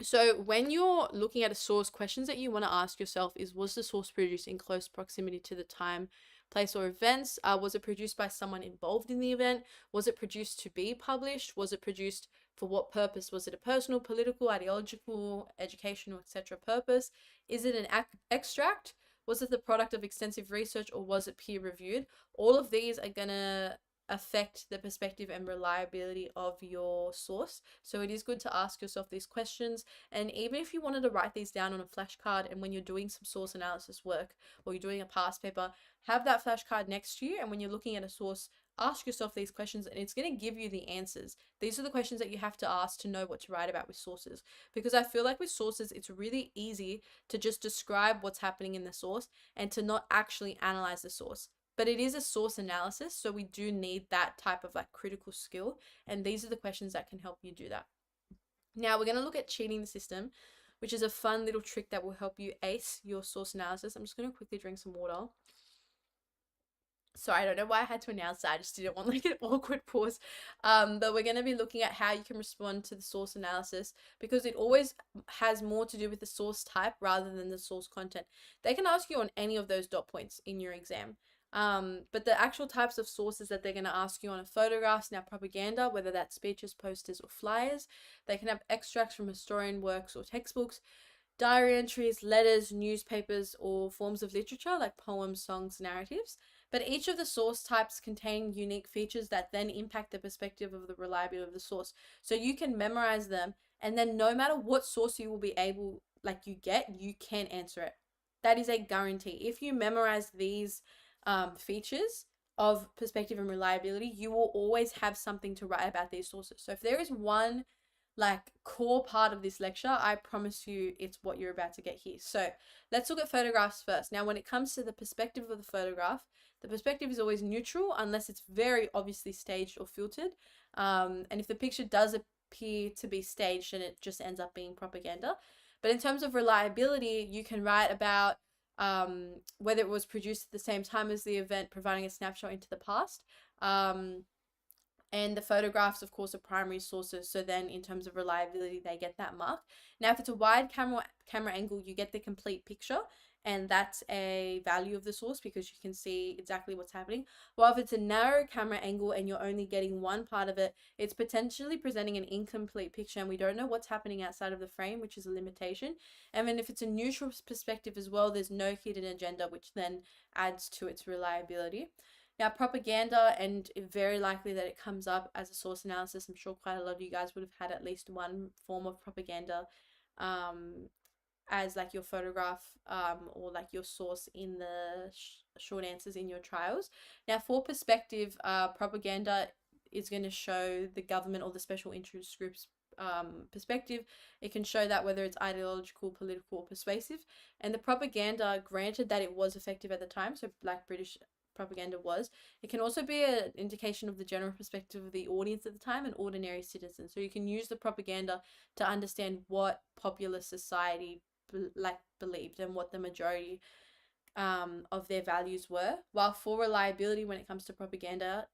So when you're looking at a source, questions that you want to ask yourself is, was the source produced in close proximity to the time, place, or events? Was it produced by someone involved in the event? Was it produced to be published? Was it produced for what purpose? Was it a personal, political, ideological, educational, etc. purpose? Is it an extract? Was it the product of extensive research, or was it peer reviewed? All of these are going to affect the perspective and reliability of your source. So it is good to ask yourself these questions. And even if you wanted to write these down on a flashcard, and when you're doing some source analysis work or you're doing a past paper, have that flashcard next to you. And when you're looking at a source, ask yourself these questions, and it's going to give you the answers. These are the questions that you have to ask to know what to write about with sources. Because I feel like with sources, it's really easy to just describe what's happening in the source and to not actually analyze the source. But it is a source analysis, so we do need that type of like critical skill, and these are the questions that can help you do that. Now we're going to look at cheating the system, which is a fun little trick that will help you ace your source analysis. I'm just going to quickly drink some water. Sorry, I don't know why I had to announce that. I just didn't want like an awkward pause. But we're going to be looking at how you can respond to the source analysis, because it always has more to do with the source type rather than the source content. They can ask you on any of those dot points in your exam. But the actual types of sources that they're going to ask you on are photographs, now propaganda, whether that's speeches, posters, or flyers. They can have extracts from historian works or textbooks, diary entries, letters, newspapers, or forms of literature like poems, songs, narratives. But each of the source types contain unique features that then impact the perspective of the reliability of the source. So you can memorize them, and then no matter what source you will be able, like you can answer it. That is a guarantee. If you memorize these features of perspective and reliability, you will always have something to write about these sources. So if there is one like core part of this lecture, I promise you it's what you're about to get here. So let's look at photographs first. Now, when it comes to the perspective of the photograph, the perspective is always neutral unless it's very obviously staged or filtered. And if the picture does appear to be staged, then it just ends up being propaganda. But in terms of reliability, you can write about whether it was produced at the same time as the event, providing a snapshot into the past. And the photographs, of course, are primary sources. So then in terms of reliability, they get that mark. Now, if it's a wide camera angle, you get the complete picture. And that's a value of the source because you can see exactly what's happening. While if it's a narrow camera angle and you're only getting one part of it, it's potentially presenting an incomplete picture, and we don't know what's happening outside of the frame, which is a limitation. And then if it's a neutral perspective as well, there's no hidden agenda, which then adds to its reliability. Now, propaganda, and very likely that it comes up as a source analysis. I'm sure quite a lot of you guys would have had at least one form of propaganda as like your photograph or like your source in the short answers in your trials. Now, for perspective, propaganda is going to show the government or the special interest groups perspective. It can show that whether it's ideological, political, or persuasive. And the propaganda, granted that it was effective at the time, so like British propaganda was, it can also be an indication of the general perspective of the audience at the time and ordinary citizens. So you can use the propaganda to understand what popular society believed and what the majority of their values were. While for reliability, when it comes to propaganda,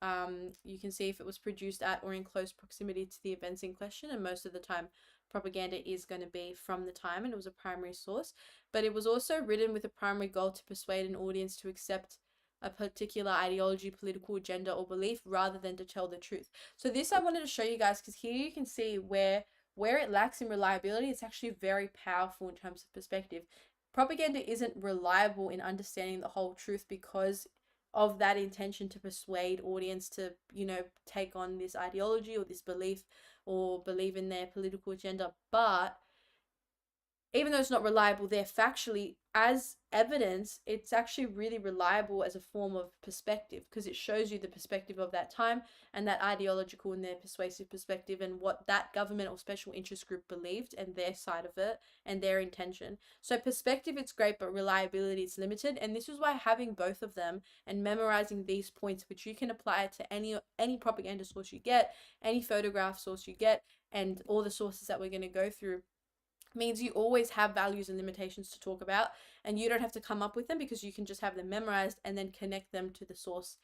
you can see if it was produced at or in close proximity to the events in question, and most of the time propaganda is going to be from the time, and it was a primary source. But it was also written with a primary goal to persuade an audience to accept a particular ideology, political agenda, or belief rather than to tell the truth. So this I wanted to show you guys, because here you can see where it lacks in reliability, it's actually very powerful in terms of perspective. Propaganda isn't reliable in understanding the whole truth because of that intention to persuade audience to, take on this ideology or this belief or believe in their political agenda. But even though it's not reliable there factually, as evidence, it's actually really reliable as a form of perspective, because it shows you the perspective of that time and that ideological and their persuasive perspective and what that government or special interest group believed and their side of it and their intention. So perspective, it's great, but reliability is limited. And this is why having both of them and memorizing these points, which you can apply to any propaganda source you get, any photograph source you get, and all the sources that we're going to go through, means you always have values and limitations to talk about, and you don't have to come up with them because you can just have them memorized and then connect them to the source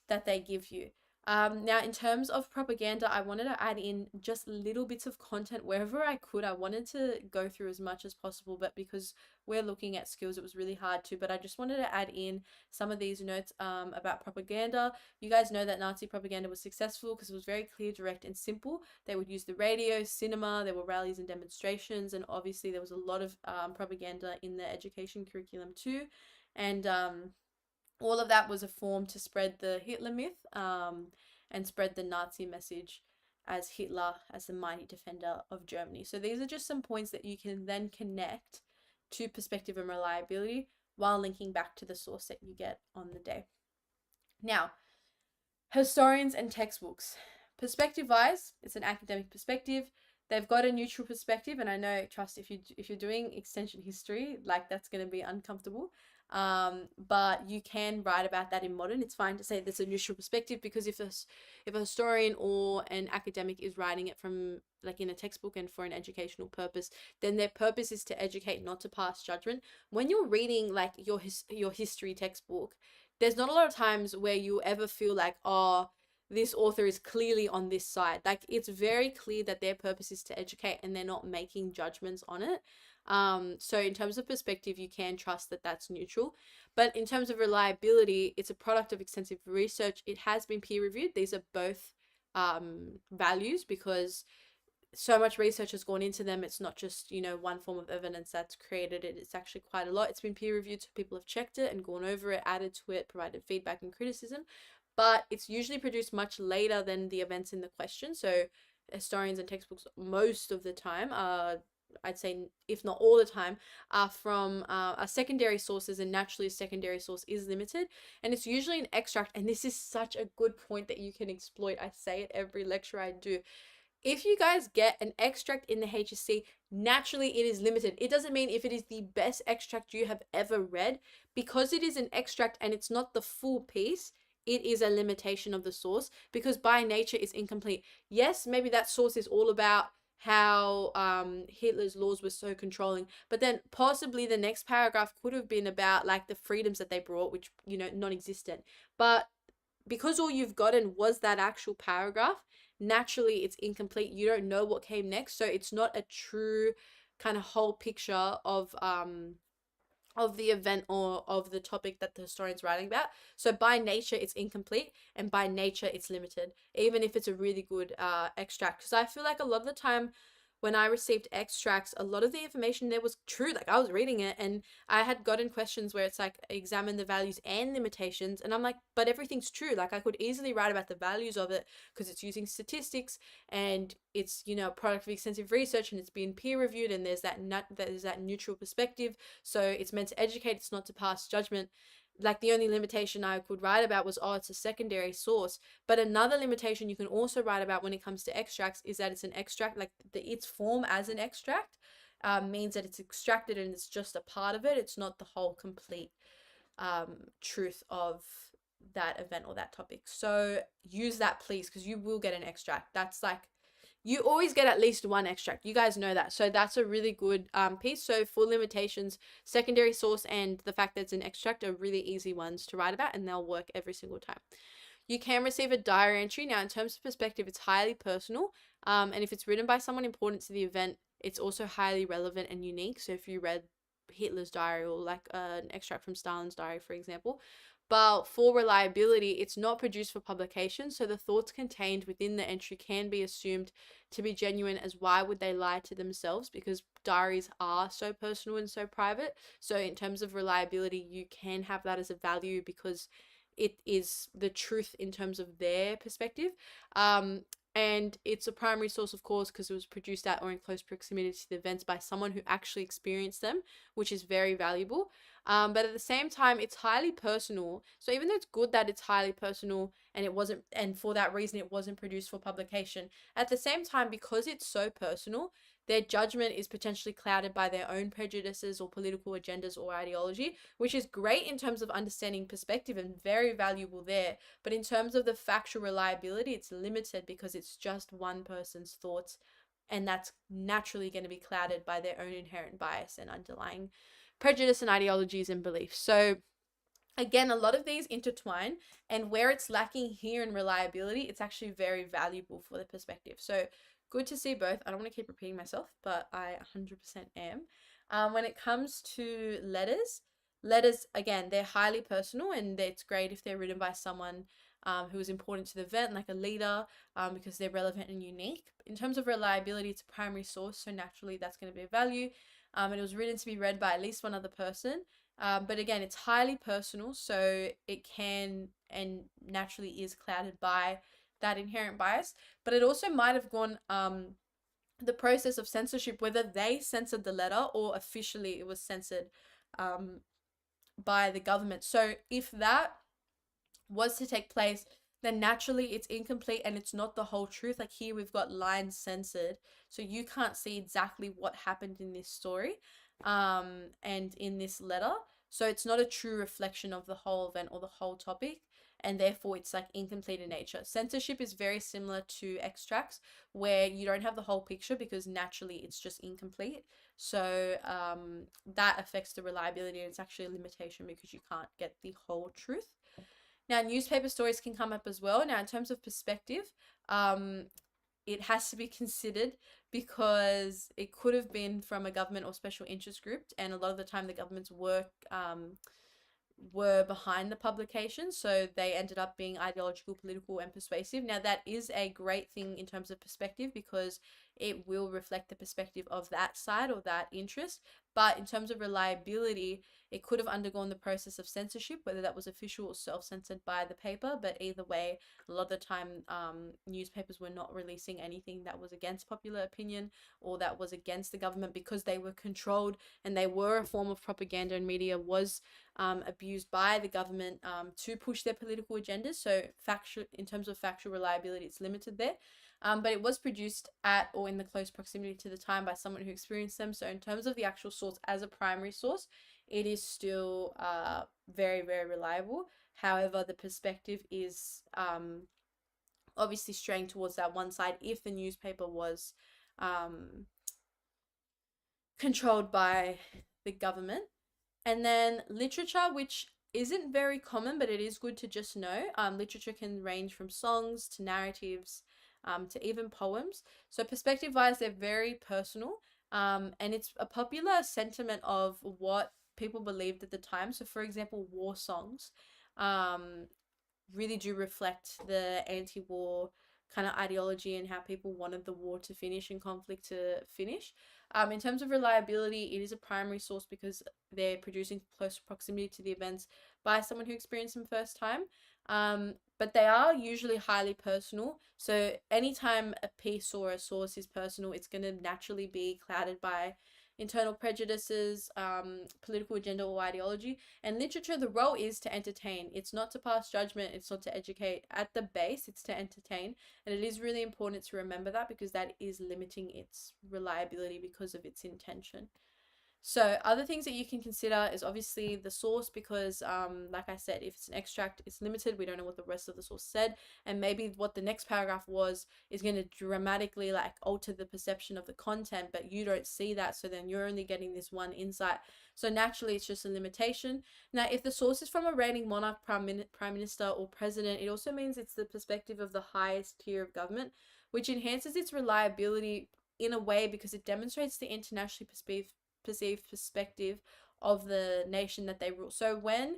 that they give you. Now, in terms of propaganda, I wanted to add in just little bits of content wherever I could. I wanted to go through as much as possible, but because we're looking at skills, it was really hard to. But I just wanted to add in some of these notes about propaganda. You guys know that Nazi propaganda was successful because it was very clear, direct, and simple. They would use the radio, cinema, there were rallies and demonstrations, and obviously there was a lot of propaganda in the education curriculum too. And all of that was a form to spread the Hitler myth and spread the Nazi message as Hitler as the mighty defender of Germany. So these are just some points that you can then connect to perspective and reliability while linking back to the source that you get on the day. Now, historians and textbooks. Perspective-wise, it's an academic perspective. They've got a neutral perspective, and I know, trust, if you're doing extension history, like, that's going to be uncomfortable. But you can write about that in modern. It's fine to say there's a neutral perspective, because if a historian or an academic is writing it from, like, in a textbook and for an educational purpose, then their purpose is to educate, not to pass judgment. When you're reading, like, your history textbook, there's not a lot of times where you ever feel like, oh, this author is clearly on this side. Like, it's very clear that their purpose is to educate and they're not making judgments on it. So in terms of perspective, you can trust that that's neutral. But in terms of reliability, it's a product of extensive research. It has been peer reviewed. These are both values, because so much research has gone into them. It's not just, one form of evidence that's created it. It's actually quite a lot. It's been peer reviewed, so people have checked it and gone over it, added to it, provided feedback and criticism. But it's usually produced much later than the events in the question. So historians and textbooks most of the time I'd say, if not all the time, are from secondary sources, and naturally a secondary source is limited, and it's usually an extract. And this is such a good point that you can exploit. I say it every lecture I do. If you guys get an extract in the HSC, naturally it is limited. It doesn't mean if it is the best extract you have ever read. Because it is an extract and it's not the full piece, it is a limitation of the source, because by nature it's incomplete. Yes, maybe that source is all about how Hitler's laws were so controlling, but then possibly the next paragraph could have been about, like, the freedoms that they brought, which, non-existent. But because all you've gotten was that actual paragraph, naturally it's incomplete. You don't know what came next, so it's not a true kind of whole picture of the event or of the topic that the historian's writing about. So by nature it's incomplete, and by nature it's limited, even if it's a really good extract. Because I feel like a lot of the time when I received extracts, a lot of the information there was true. Like, I was reading it and I had gotten questions where it's like, examine the values and limitations, and I'm like, but everything's true. Like, I could easily write about the values of it because it's using statistics and it's, a product of extensive research and it's been peer reviewed, and there's that neutral perspective. So it's meant to educate, it's not to pass judgment. Like, the only limitation I could write about was, oh, it's a secondary source. But another limitation you can also write about when it comes to extracts is that it's an extract. Like, its form as an extract means that it's extracted and it's just a part of it. It's not the whole complete truth of that event or that topic. So use that, please, because you will get an extract. That's like, you always get at least one extract. You guys know that. So that's a really good piece. So for limitations, secondary source and the fact that it's an extract are really easy ones to write about, and they'll work every single time. You can receive a diary entry. Now, in terms of perspective, it's highly personal. And if it's written by someone important to the event, it's also highly relevant and unique. So if you read Hitler's diary or like an extract from Stalin's diary, for example. But for reliability, it's not produced for publication, so the thoughts contained within the entry can be assumed to be genuine, as why would they lie to themselves? Because diaries are so personal and so private. So in terms of reliability, you can have that as a value because it is the truth in terms of their perspective. And it's a primary source, of course, because it was produced at or in close proximity to the events by someone who actually experienced them, which is very valuable. But at the same time, it's highly personal. So even though it's good that it's highly personal and it wasn't, and for that reason, it wasn't produced for publication, at the same time, because it's so personal, their judgment is potentially clouded by their own prejudices or political agendas or ideology, which is great in terms of understanding perspective and very valuable there. But in terms of the factual reliability, it's limited because it's just one person's thoughts, and that's naturally going to be clouded by their own inherent bias and underlying prejudice and ideologies and beliefs. So again, a lot of these intertwine, and where it's lacking here in reliability, it's actually very valuable for the perspective. So good to see both. I don't want to keep repeating myself, but I 100% am. When it comes to letters, again, they're highly personal, and it's great if they're written by someone who is important to the event, like a leader, because they're relevant and unique. In terms of reliability, it's a primary source, so naturally that's going to be a value. And it was written to be read by at least one other person. But again, it's highly personal, so it can and naturally is clouded by that inherent bias. But it also might have gone the process of censorship, whether they censored the letter or officially it was censored by the government. So if that was to take place, then naturally it's incomplete and it's not the whole truth. Like here we've got lines censored, so you can't see exactly what happened in this story and in this letter. So it's not a true reflection of the whole event or the whole topic, and therefore it's like incomplete in nature. Censorship is very similar to extracts, where you don't have the whole picture because naturally it's just incomplete. So that affects the reliability, and it's actually a limitation because you can't get the whole truth. Now, newspaper stories can come up as well. Now, in terms of perspective, it has to be considered because it could have been from a government or special interest group, and a lot of the time the government's work were behind the publication, so they ended up being ideological, political, and persuasive. Now, that is a great thing in terms of perspective because it will reflect the perspective of that side or that interest. But in terms of reliability, it could have undergone the process of censorship, whether that was official or self-censored by the paper. But either way, a lot of the time, newspapers were not releasing anything that was against popular opinion or that was against the government because they were controlled and they were a form of propaganda, and media was abused by the government to push their political agendas. So factual, in terms of factual reliability, it's limited there. But it was produced at or in the close proximity to the time by someone who experienced them. So in terms of the actual source as a primary source, it is still very, very reliable. However, the perspective is obviously straying towards that one side if the newspaper was controlled by the government. And then literature, which isn't very common, but it is good to just know. Literature can range from songs to narratives to even poems. So perspective-wise, they're very personal. And it's a popular sentiment of what people believed at the time. So for example, war songs really do reflect the anti-war kind of ideology and how people wanted the war to finish and conflict to finish. In terms of reliability, it is a primary source because they're producing close proximity to the events by someone who experienced them first time. But they are usually highly personal. So anytime a piece or a source is personal, it's going to naturally be clouded by internal prejudices, political agenda or ideology. And literature, the role is to entertain. It's not to pass judgment. It's not to educate. At the base, it's to entertain. And it is really important to remember that because that is limiting its reliability because of its intention. So other things that you can consider is obviously the source, because like I said, if it's an extract, it's limited. We don't know what the rest of the source said, and maybe what the next paragraph was is going to dramatically like alter the perception of the content, but you don't see that, so then you're only getting this one insight. So naturally it's just a limitation. Now if the source is from a reigning monarch, prime minister or president, it also means it's the perspective of the highest tier of government, which enhances its reliability in a way because it demonstrates the internationally perceived perspective of the nation that they rule. So when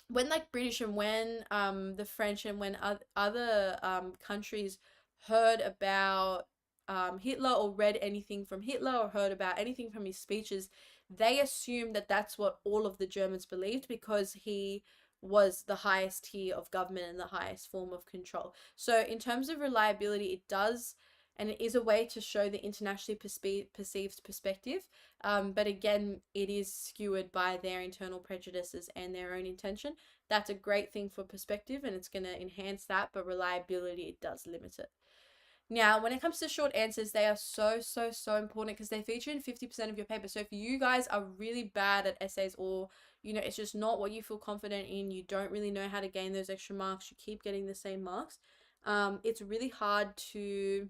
like British and when the French and when other countries heard about Hitler or read anything from Hitler or heard about anything from his speeches, they assumed that that's what all of the Germans believed because he was the highest tier of government and the highest form of control. So in terms of reliability, it does, and it is a way to show the internationally perceived perspective. But again, it is skewered by their internal prejudices and their own intention. That's a great thing for perspective and it's going to enhance that, but reliability, it does limit it. Now, when it comes to short answers, they are so important because they feature in 50% of your paper. So if you guys are really bad at essays, or it's just not what you feel confident in, you don't really know how to gain those extra marks, you keep getting the same marks, it's really hard to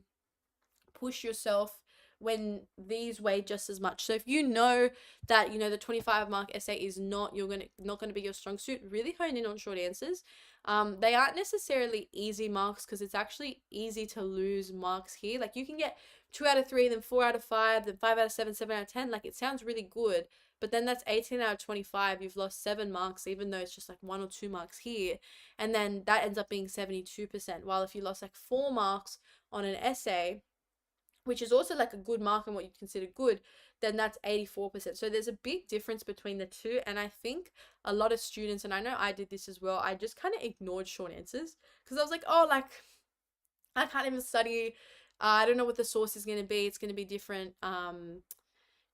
push yourself when these weigh just as much. So if you know that the 25 mark essay is not going to be your strong suit, really hone in on short answers. They aren't necessarily easy marks because it's actually easy to lose marks here. Like you can get 2 out of 3, then 4 out of 5, then 5 out of 7, 7 out of 10. Like it sounds really good, but then that's 18 out of 25. You've lost 7 marks, even though it's just like 1 or 2 marks here. And then that ends up being 72%. While if you lost like 4 marks on an essay, which is also like a good mark and what you'd consider good, then that's 84%. So there's a big difference between the two. And I think a lot of students, and I know I did this as well, I just kind of ignored short answers because I was like, oh, like I can't even study. I don't know what the source is going to be. It's going to be different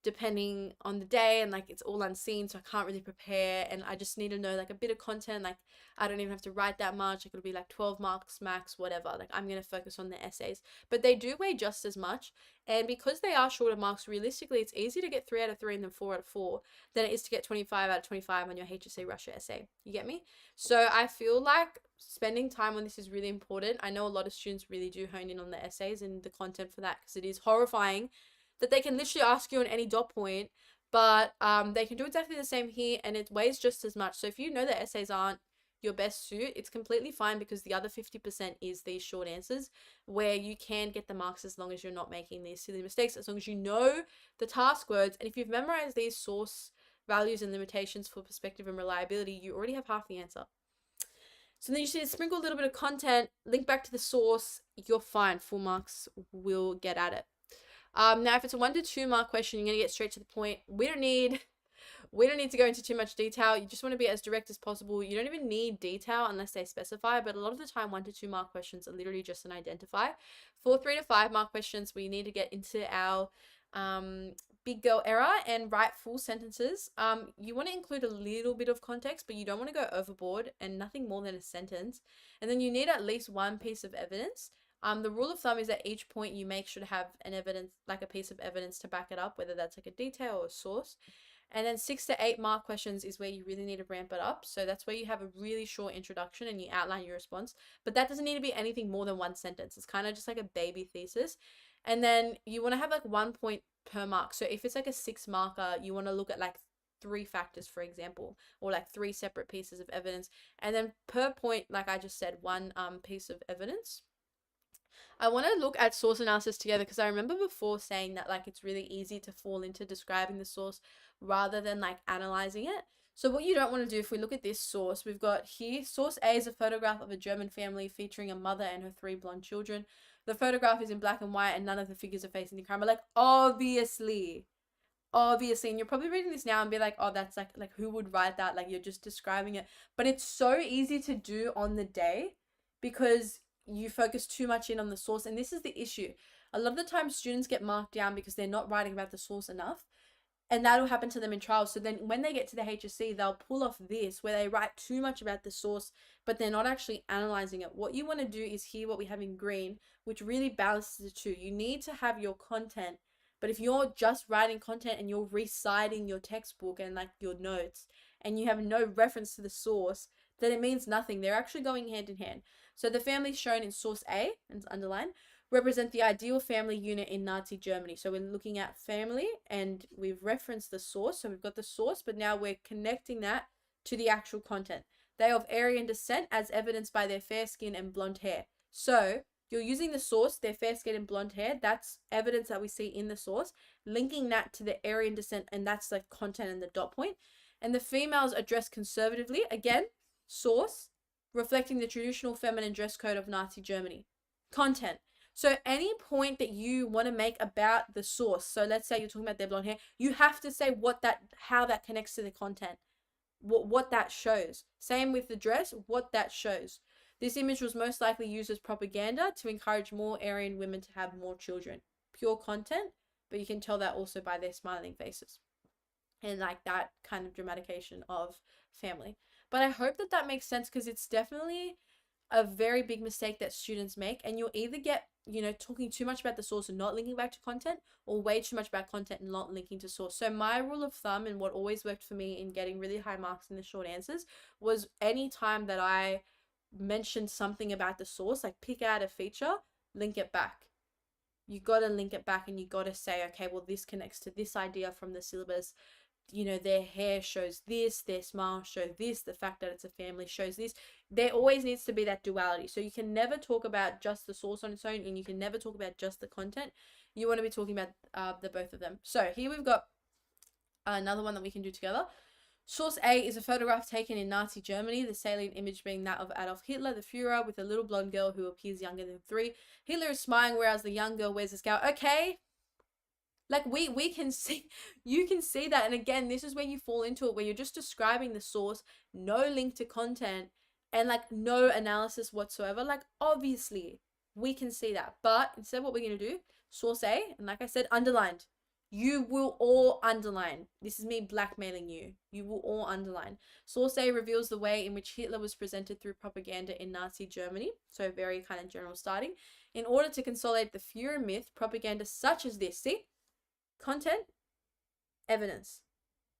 depending on the day, and like it's all unseen, so I can't really prepare, and I just need to know like a bit of content. Like I don't even have to write that much. It could be like 12 marks max, whatever. Like I'm going to focus on the essays, but they do weigh just as much, and because they are shorter marks, realistically it's easier to get 3 out of 3 and then 4 out of 4 than it is to get 25 out of 25 on your HSC Russia essay. You get me? So I feel like spending time on this is really important. I know a lot of students really do hone in on the essays and the content for that because it is horrifying that they can literally ask you on any dot point, but they can do exactly the same here, and it weighs just as much. So if you know that essays aren't your best suit, it's completely fine because the other 50% is these short answers where you can get the marks as long as you're not making these silly mistakes, as long as you know the task words. And if you've memorized these source values and limitations for perspective and reliability, you already have half the answer. So then you just need to sprinkle a little bit of content, link back to the source, you're fine. Full marks will get at it. Now, if it's a 1 to 2 mark question, you're going to get straight to the point. We don't need to go into too much detail. You just want to be as direct as possible. You don't even need detail unless they specify, but a lot of the time 1 to 2 mark questions are literally just an identify. For 3 to 5 mark questions, we need to get into our big girl era and write full sentences. You want to include a little bit of context, but you don't want to go overboard, and nothing more than a sentence. And then you need at least one piece of evidence. The rule of thumb is that each point you make should have an evidence, like a piece of evidence to back it up, whether that's like a detail or a source. And then 6 to 8 mark questions is where you really need to ramp it up. So that's where you have a really short introduction and you outline your response. But that doesn't need to be anything more than 1 sentence. It's kind of just like a baby thesis. And then you want to have like 1 point per mark. So if it's like a 6 marker, you want to look at like 3 factors, for example, or like 3 separate pieces of evidence. And then per point, like I just said, 1 piece of evidence. I want to look at source analysis together because I remember before saying that like it's really easy to fall into describing the source rather than like analyzing it. So what you don't want to do, if we look at this source, we've got here, source A is a photograph of a German family featuring a mother and her 3 blonde children. The photograph is in black and white and none of the figures are facing the camera. Like obviously, and you're probably reading this now and be like, oh, that's like who would write that? Like you're just describing it. But it's so easy to do on the day because you focus too much in on the source. And this is the issue. A lot of the time students get marked down because they're not writing about the source enough. And that'll happen to them in trials. So then when they get to the HSC, they'll pull off this where they write too much about the source, but they're not actually analyzing it. What you want to do is here what we have in green, which really balances the two. You need to have your content, But if you're just writing content and you're reciting your textbook and like your notes and you have no reference to the source, then it means nothing. They're actually going hand in hand. So the families shown in source A, and it's underlined, represent the ideal family unit in Nazi Germany. So we're looking at family and we've referenced the source. So we've got the source, but now we're connecting that to the actual content. They are of Aryan descent as evidenced by their fair skin and blonde hair. So you're using the source, their fair skin and blonde hair. That's evidence that we see in the source, linking that to the Aryan descent, and that's the content and the dot point. And the females are dressed conservatively. Again, source, reflecting the traditional feminine dress code of Nazi Germany. Content. So any point that you want to make about the source, so let's say you're talking about their blonde hair, you have to say how that connects to the content, what that shows. Same with the dress, what that shows. This image was most likely used as propaganda to encourage more Aryan women to have more children. Pure content, but you can tell that also by their smiling faces and like that kind of dramatication of family. But I hope that that makes sense, because it's definitely a very big mistake that students make, and you'll either get, talking too much about the source and not linking back to content, or way too much about content and not linking to source. So my rule of thumb, and what always worked for me in getting really high marks in the short answers, was any time that I mentioned something about the source, like pick out a feature, link it back. You got to link it back, and you got to say, okay, well, this connects to this idea from the syllabus. Their hair shows this, their smile shows this, the fact that it's a family shows this. There always needs to be that duality. So you can never talk about just the source on its own, and you can never talk about just the content. You want to be talking about the both of them. So here we've got another one that we can do together. Source A is a photograph taken in Nazi Germany, the salient image being that of Adolf Hitler, the Führer, with a little blonde girl who appears younger than 3. Hitler is smiling, whereas the young girl wears a scout. Okay, like we can see, you can see that. And again, this is where you fall into it, where you're just describing the source, no link to content, and like no analysis whatsoever. Like obviously we can see that, but instead what we're going to do, source A, and like I said, underlined. You will all underline. This is me blackmailing you. You will all underline. Source A reveals the way in which Hitler was presented through propaganda in Nazi Germany. So very kind of general starting. In order to consolidate the Führer myth, propaganda such as this, see? Content, evidence.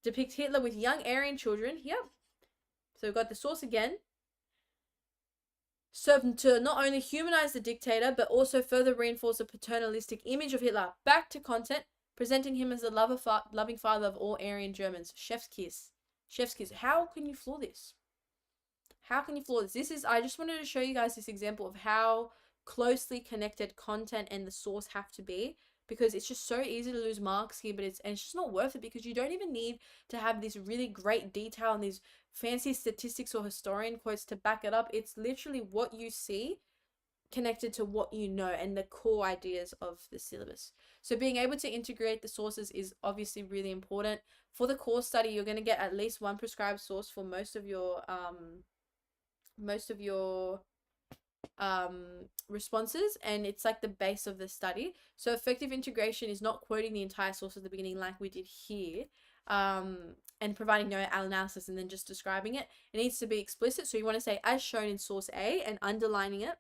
Depict Hitler with young Aryan children. Yep. So we've got the source again. Served to not only humanize the dictator, but also further reinforce a paternalistic image of Hitler. Back to content, presenting him as the loving father of all Aryan Germans. Chef's kiss. Chef's kiss. How can you flaw this? How can you flaw this? I just wanted to show you guys this example of how closely connected content and the source have to be, because it's just so easy to lose marks here, but it's just not worth it, because you don't even need to have this really great detail and these fancy statistics or historian quotes to back it up. It's literally what you see connected to what you know and the core ideas of the syllabus. So being able to integrate the sources is obviously really important. For the course study, you're going to get at least one prescribed source for most of your responses, and it's like the base of the study. So effective integration is not quoting the entire source at the beginning like we did here, and providing no analysis and then just describing it. It needs to be explicit, so you want to say as shown in source A and underlining it,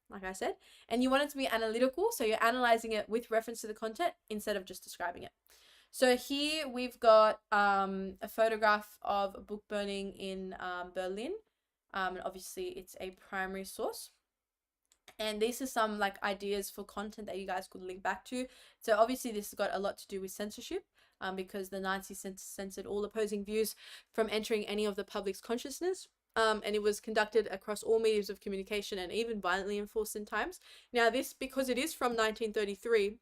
like I said, and you want it to be analytical, so you're analyzing it with reference to the content instead of just describing it. So here we've got a photograph of a book burning in Berlin, and obviously it's a primary source. And these are some like ideas for content that you guys could link back to. So obviously this has got a lot to do with censorship, because the Nazis censored all opposing views from entering any of the public's consciousness. And it was conducted across all mediums of communication and even violently enforced in times. Now this, because it is from 1933,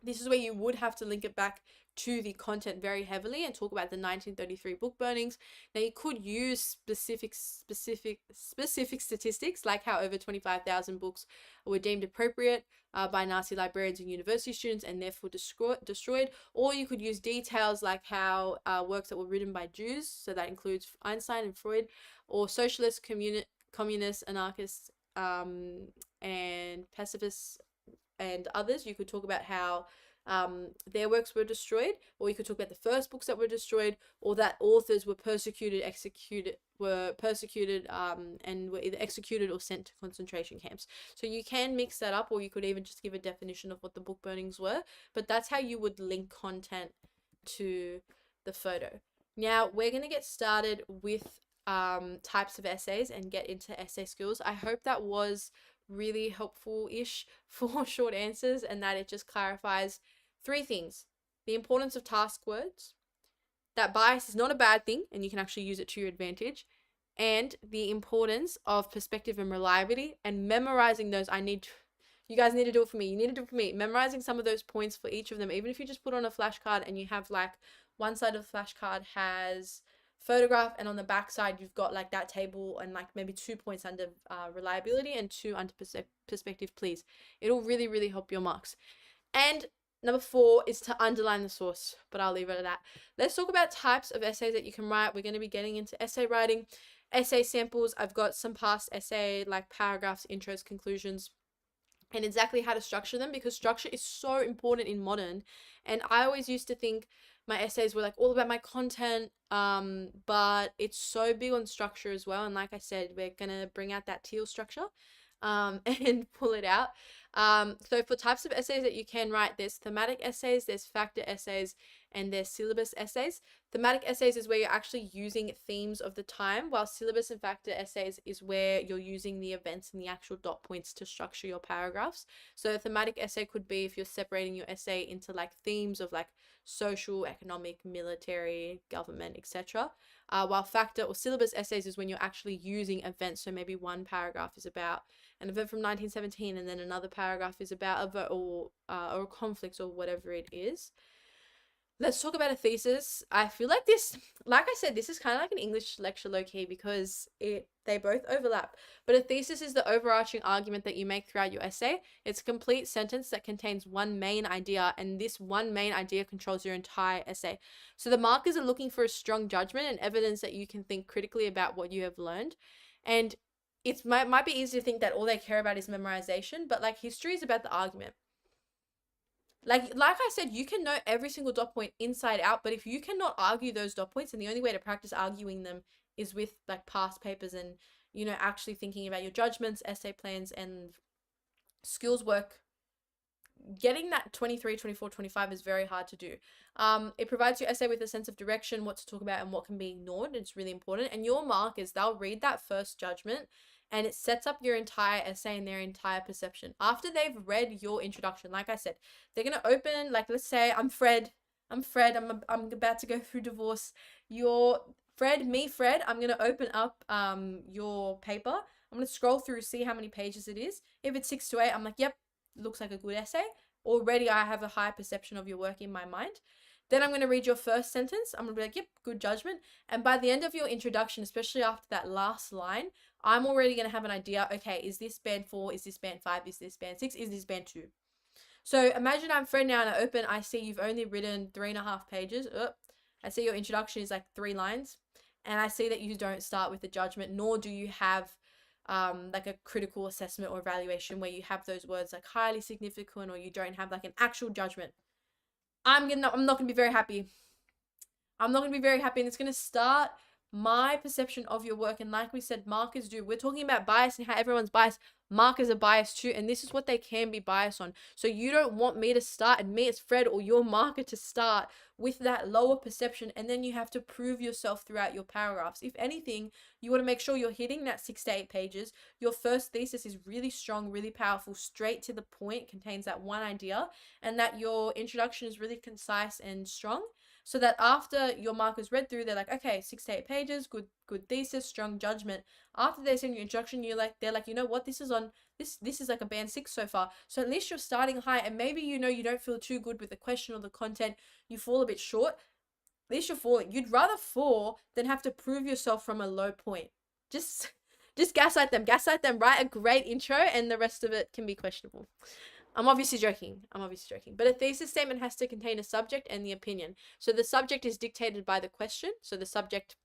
this is where you would have to link it back to the content very heavily and talk about the 1933 book burnings. Now you could use specific statistics, like how over 25,000 books were deemed appropriate by Nazi librarians and university students and therefore destroyed, or you could use details like how works that were written by Jews, so that includes Einstein and Freud, or socialists, communists, anarchists, and pacifists and others. You could talk about how their works were destroyed, or you could talk about the first books that were destroyed, or that authors were persecuted, and were either executed or sent to concentration camps. So you can mix that up, or you could even just give a definition of what the book burnings were, but that's how you would link content to the photo. Now we're going to get started with types of essays and get into essay skills. I hope that was really helpful-ish for short answers, and that it just clarifies 3 things: the importance of task words, that bias is not a bad thing and you can actually use it to your advantage, and the importance of perspective and reliability, and memorizing those. You guys need to do it for me. You need to do it for me. Memorizing some of those points for each of them, even if you just put on a flashcard and you have like one side of the flashcard has photograph, and on the back side you've got like that table and like maybe 2 points under reliability and 2 under perspective, please. It'll really, really help your marks. And number 4 is to underline the source, but I'll leave it at that. Let's talk about types of essays that you can write. We're going to be getting into essay writing, essay samples. I've got some past essay like paragraphs, intros, conclusions, and exactly how to structure them, because structure is so important in modern. And I always used to think my essays were like all about my content, but it's so big on structure as well. And like I said, we're gonna bring out that teal structure and pull it out. So for types of essays that you can write, there's thematic essays, there's factor essays, and there's syllabus essays. Thematic essays is where you're actually using themes of the time, while syllabus and factor essays is where you're using the events and the actual dot points to structure your paragraphs. So a thematic essay could be if you're separating your essay into like themes of like social, economic, military, government, etc. While factor or syllabus essays is when you're actually using events. So maybe one paragraph is about an event from 1917, and then another paragraph is about a vote or a conflict or whatever it is. Let's talk about a thesis. I feel like this, like I said, this is kind of like an English lecture low-key, because they both overlap. But a thesis is the overarching argument that you make throughout your essay. It's a complete sentence that contains one main idea, and this one main idea controls your entire essay. So the markers are looking for a strong judgment and evidence that you can think critically about what you have learned. And it might be easy to think that all they care about is memorization, but like history is about the argument. Like I said, you can know every single dot point inside out, but if you cannot argue those dot points, and the only way to practice arguing them is with like past papers and, you know, actually thinking about your judgments, essay plans, and skills work, getting that 23, 24, 25 is very hard to do. It provides your essay with a sense of direction, what to talk about and what can be ignored. It's really important. And your markers, they'll read that first judgment, and it sets up your entire essay and their entire perception. After they've read your introduction, like I said, they're going to open, like, let's say I'm Fred, I'm about to go through divorce. Fred, I'm going to open up your paper. I'm going to scroll through, see how many pages it is. If it's 6 to 8, I'm like, yep, looks like a good essay. Already I have a high perception of your work in my mind. Then I'm going to read your first sentence. I'm going to be like, yep, good judgment. And by the end of your introduction, especially after that last line, I'm already going to have an idea, okay, is this band 4? Is this band 5? Is this band 6? Is this band 2? So imagine I'm Fred now and I open, I see you've only written 3.5 pages. I see your introduction is like 3 lines. And I see that you don't start with a judgment, nor do you have like a critical assessment or evaluation where you have those words like highly significant, or you don't have like an actual judgment. I'm not going to be very happy. I'm not going to be very happy, and it's going to start my perception of your work. And like we said, markers do. We're talking about bias and how everyone's biased. Markers are biased too, and this is what they can be biased on. So you don't want me to start, and me as Fred or your marker to start with that lower perception, and then you have to prove yourself throughout your paragraphs. If anything, you want to make sure you're hitting that 6 to 8 pages. Your first thesis is really strong, really powerful, straight to the point, contains that one idea, and that your introduction is really concise and strong. So that after your markers read through, they're like, okay, 6 to 8 pages, good thesis, strong judgment. After they send your introduction, they're like, you know what, this is like a band 6 so far. So at least you're starting high, and maybe you don't feel too good with the question or the content, you fall a bit short. At least you're falling. You'd rather fall than have to prove yourself from a low point. Just gaslight them, write a great intro, and the rest of it can be questionable. I'm obviously joking. But a thesis statement has to contain a subject and the opinion. So the subject is dictated by the question. So the subject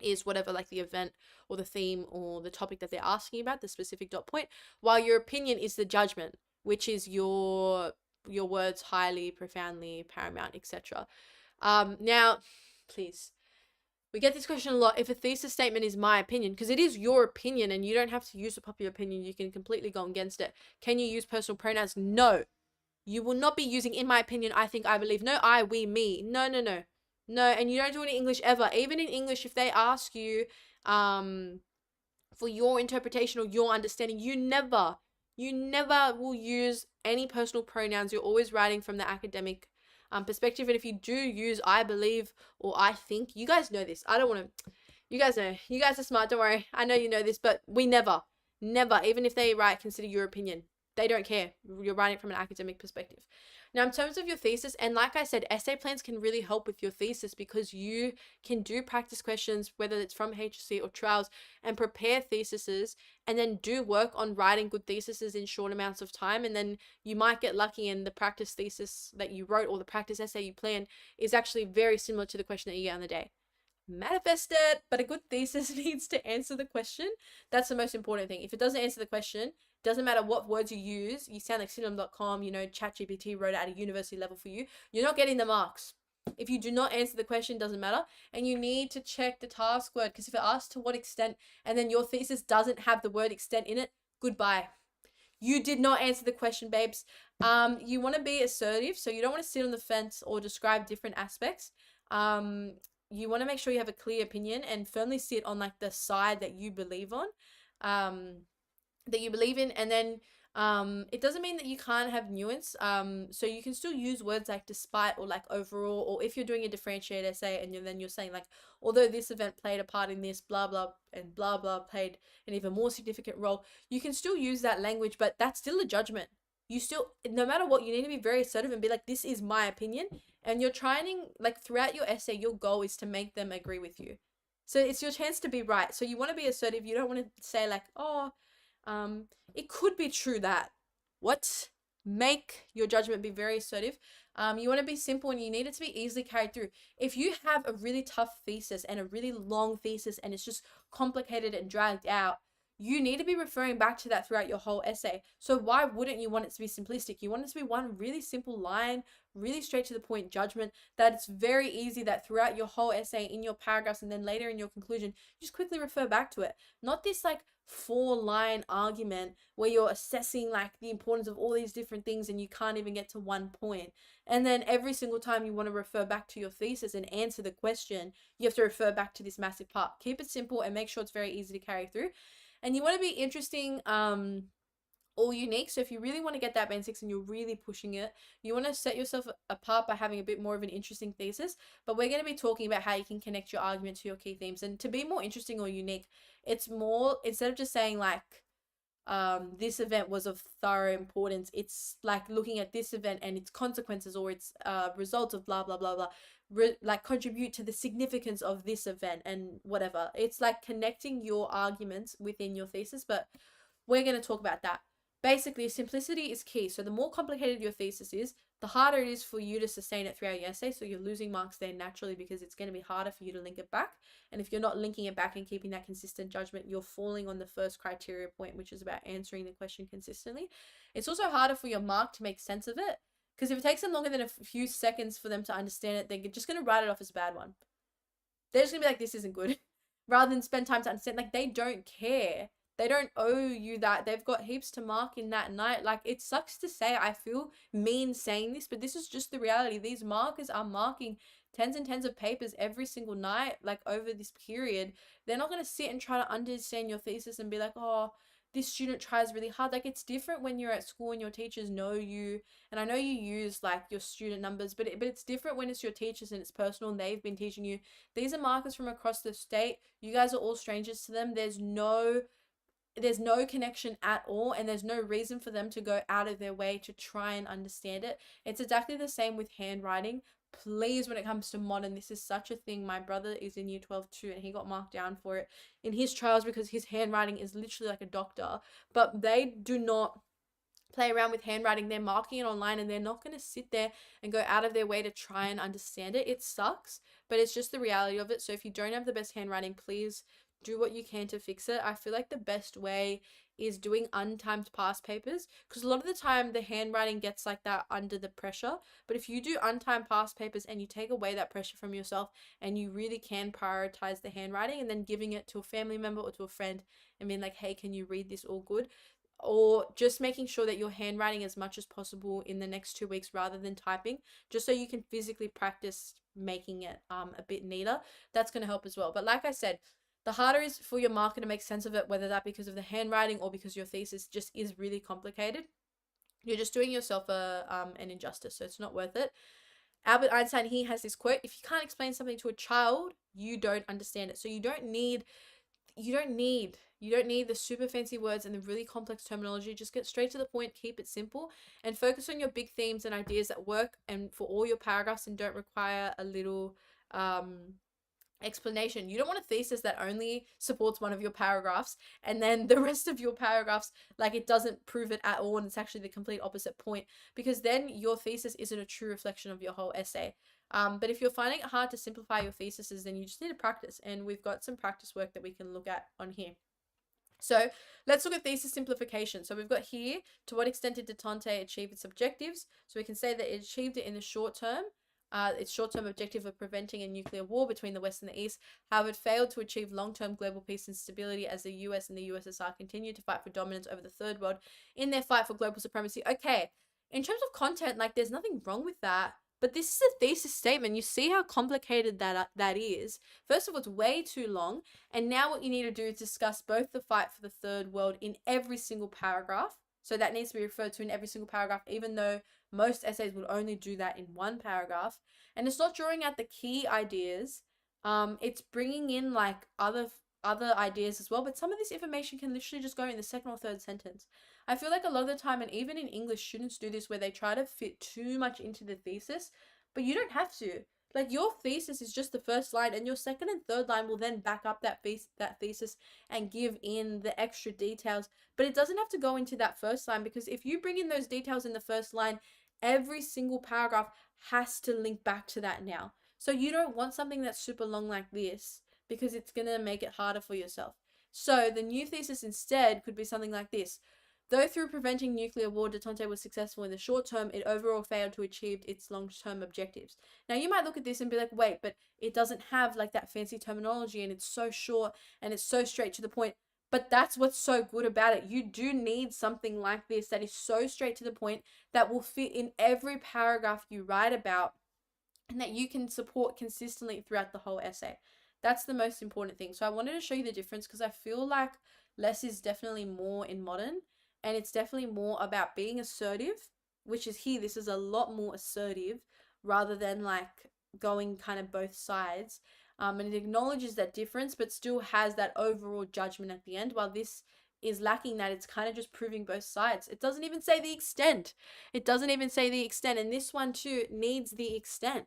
is whatever, like the event or the theme or the topic that they're asking about, the specific dot point, while your opinion is the judgment, which is your your words highly, profoundly, paramount, etc. Now, please, we get this question a lot. If a thesis statement is my opinion, because it is your opinion and you don't have to use a popular opinion, you can completely go against it. Can you use personal pronouns? No. You will not be using in my opinion, I think, I believe. No, I, we, me. No, no, no. No, and you don't do it in English ever. Even in English, if they ask you for your interpretation or your understanding, you never will use any personal pronouns. You're always writing from the academic perspective. And if you do use I believe or I think, you guys know this. I don't want to, you guys know. You guys are smart, don't worry. I know you know this, but we never, even if they write, consider your opinion. They don't care. You're writing from an academic perspective. Now, in terms of your thesis, and like I said, essay plans can really help with your thesis because you can do practice questions, whether it's from HSC or trials, and prepare theses, and then do work on writing good theses in short amounts of time. And then you might get lucky and the practice thesis that you wrote or the practice essay you planned is actually very similar to the question that you get on the day. Manifest it, but a good thesis needs to answer the question. That's the most important thing. If it doesn't answer the question, doesn't matter what words you use, you sound like synonym.com, ChatGPT wrote it at a university level for you, you're not getting the marks. If you do not answer the question, doesn't matter. And you need to check the task word, because if it asks to what extent and then your thesis doesn't have the word extent in it, goodbye. You did not answer the question, babes. You want to be assertive, so you don't want to sit on the fence or describe different aspects. You want to make sure you have a clear opinion and firmly sit on like the side that you believe on, that you believe in. And then it doesn't mean that you can't have nuance. So you can still use words like despite or like overall, or if you're doing a differentiated essay and then you're saying like, although this event played a part in this, blah, blah, and blah, blah played an even more significant role, you can still use that language, but that's still a judgment. You still, no matter what, you need to be very assertive and be like, this is my opinion. And you're trying, like throughout your essay, your goal is to make them agree with you. So it's your chance to be right. So you want to be assertive. You don't want to say like, oh, it could be true that. What? Make your judgment be very assertive. You want to be simple and you need it to be easily carried through. If you have a really tough thesis and a really long thesis and it's just complicated and dragged out, you need to be referring back to that throughout your whole essay. So why wouldn't you want it to be simplistic? You want it to be one really simple line, really straight to the point judgment, that it's very easy that throughout your whole essay, in your paragraphs, and then later in your conclusion, you just quickly refer back to it. Not this like 4-line argument where you're assessing like the importance of all these different things and you can't even get to one point. And then every single time you want to refer back to your thesis and answer the question, you have to refer back to this massive part. Keep it simple and make sure it's very easy to carry through. And you want to be interesting, or unique. So if you really want to get that band 6 and you're really pushing it, you want to set yourself apart by having a bit more of an interesting thesis. But we're going to be talking about how you can connect your argument to your key themes. And to be more interesting or unique, it's more, instead of just saying like, this event was of thorough importance, it's like looking at this event and its consequences or its results of blah blah blah blah, like contribute to the significance of this event and whatever. It's like connecting your arguments within your thesis, but we're going to talk about that. Basically, simplicity is key. So the more complicated your thesis is, the harder it is for you to sustain it throughout your essay. So you're losing marks there naturally because it's going to be harder for you to link it back. And if you're not linking it back and keeping that consistent judgment, you're falling on the first criteria point, which is about answering the question consistently. It's also harder for your mark to make sense of it, because if it takes them longer than a few seconds for them to understand it, they're just going to write it off as a bad one. They're just going to be like, this isn't good, rather than spend time to understand. Like, they don't care. They don't owe you that. They've got heaps to mark in that night. Like, it sucks to say, I feel mean saying this, but this is just the reality. These markers are marking tens and tens of papers every single night, like over this period. They're not going to sit and try to understand your thesis and be like, oh, this student tries really hard. Like, it's different when you're at school and your teachers know you. And I know you use like your student numbers, but it's different when it's your teachers and it's personal and they've been teaching you. These are markers from across the state. You guys are all strangers to them. There's no connection at all, and there's no reason for them to go out of their way to try and understand it. It's exactly the same with handwriting. Please, when it comes to modern, this is such a thing. My brother is in year 12 too, and he got marked down for it in his trials because his handwriting is literally like a doctor. But they do not play around with handwriting. They're marking it online and they're not going to sit there and go out of their way to try and understand it. It sucks, but it's just the reality of it. So if you don't have the best handwriting, please do what you can to fix it. I feel like the best way is doing untimed past papers, because a lot of the time the handwriting gets like that under the pressure. But if you do untimed past papers and you take away that pressure from yourself, and you really can prioritize the handwriting, and then giving it to a family member or to a friend and being like, hey, can you read this all good? Or just making sure that you're handwriting as much as possible in the next 2 weeks rather than typing, just so you can physically practice making it a bit neater. That's going to help as well. But like I said, the harder is for your marker to make sense of it, whether that because of the handwriting or because your thesis just is really complicated. You're just doing yourself an injustice, so it's not worth it. Albert Einstein, he has this quote: if you can't explain something to a child, you don't understand it. So you don't need the super fancy words and the really complex terminology. Just get straight to the point, keep it simple, and focus on your big themes and ideas that work and for all your paragraphs and don't require a little explanation. You don't want a thesis that only supports one of your paragraphs and then the rest of your paragraphs, like, it doesn't prove it at all and it's actually the complete opposite point, because then your thesis isn't a true reflection of your whole essay. But if you're finding it hard to simplify your theses, then you just need to practice, and we've got some practice work that we can look at on here. So let's look at thesis simplification. So we've got here, to what extent did Detente achieve its objectives? So we can say that it achieved it in the short term. Its short-term objective of preventing a nuclear war between the West and the East. However, it failed to achieve long-term global peace and stability as the US and the USSR continued to fight for dominance over the Third World in their fight for global supremacy. Okay, in terms of content, like, there's nothing wrong with that. But this is a thesis statement. You see how complicated that is. First of all, it's way too long. And now what you need to do is discuss both the fight for the Third World in every single paragraph. So that needs to be referred to in every single paragraph, even though most essays would only do that in one paragraph. And it's not drawing out the key ideas. It's bringing in like other ideas as well. But some of this information can literally just go in the second or third sentence. I feel like a lot of the time, and even in English, students do this where they try to fit too much into the thesis, but you don't have to. Like, your thesis is just the first line, and your second and third line will then back up that thesis and give in the extra details. But it doesn't have to go into that first line, because if you bring in those details in the first line, every single paragraph has to link back to that now. So you don't want something that's super long like this, because it's going to make it harder for yourself. So the new thesis instead could be something like this. Though through preventing nuclear war, Detente was successful in the short term, it overall failed to achieve its long-term objectives. Now, you might look at this and be like, wait, but it doesn't have like that fancy terminology, and it's so short and it's so straight to the point. But that's what's so good about it. You do need something like this that is so straight to the point, that will fit in every paragraph you write about, and that you can support consistently throughout the whole essay. That's the most important thing. So I wanted to show you the difference, because I feel like less is definitely more in modern. And it's definitely more about being assertive, which is here. This is a lot more assertive rather than like going kind of both sides. And it acknowledges that difference, but still has that overall judgment at the end. While this is lacking that, it's kind of just proving both sides. It doesn't even say the extent. It doesn't even say the extent. And this one too needs the extent.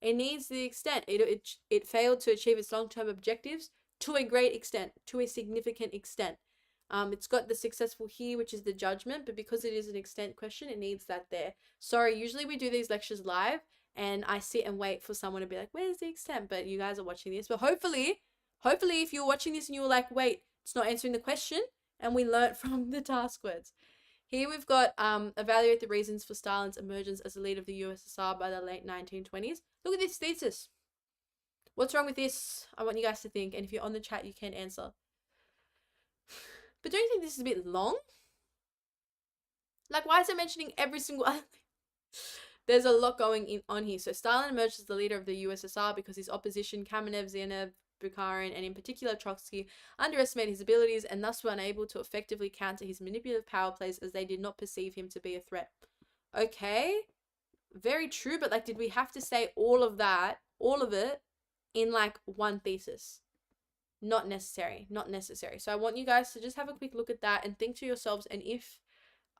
It needs the extent. It failed to achieve its long-term objectives to a great extent, to a significant extent. It's got the successful here, which is the judgment, but because it is an extent question, it needs that there. Sorry, usually we do these lectures live and I sit and wait for someone to be like, where's the extent? But you guys are watching this. But hopefully if you're watching this and you were like, wait, it's not answering the question, and we learnt from the task words. Here we've got evaluate the reasons for Stalin's emergence as the leader of the USSR by the late 1920s. Look at this thesis. What's wrong with this? I want you guys to think, and if you're on the chat, you can answer. But don't you think this is a bit long? Like, why is it mentioning every single other thing? There's a lot going on here. So Stalin emerged as the leader of the USSR because his opposition, Kamenev, Ziaev, Bukharin, and in particular Trotsky, underestimated his abilities and thus were unable to effectively counter his manipulative power plays, as they did not perceive him to be a threat. Okay, very true, but like, did we have to say all of that, all of it, in like one thesis? Not necessary, not necessary. So I want you guys to just have a quick look at that and think to yourselves. And if,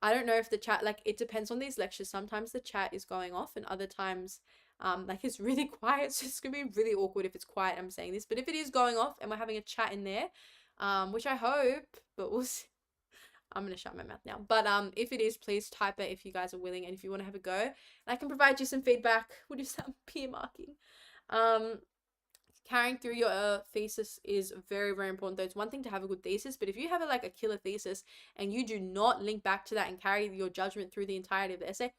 I don't know if the chat, like, it depends on these lectures. Sometimes the chat is going off and other times, like, it's really quiet. So it's going to be really awkward if it's quiet, I'm saying this. But if it is going off and we're having a chat in there, which I hope, but we'll see. I'm going to shut my mouth now. But if it is, please type it if you guys are willing. And if you want to have a go, and I can provide you some feedback. We'll do some peer marking. carrying through your thesis is very, very important. Though it's one thing to have a good thesis, but if you have a killer thesis and you do not link back to that and carry your judgment through the entirety of the essay,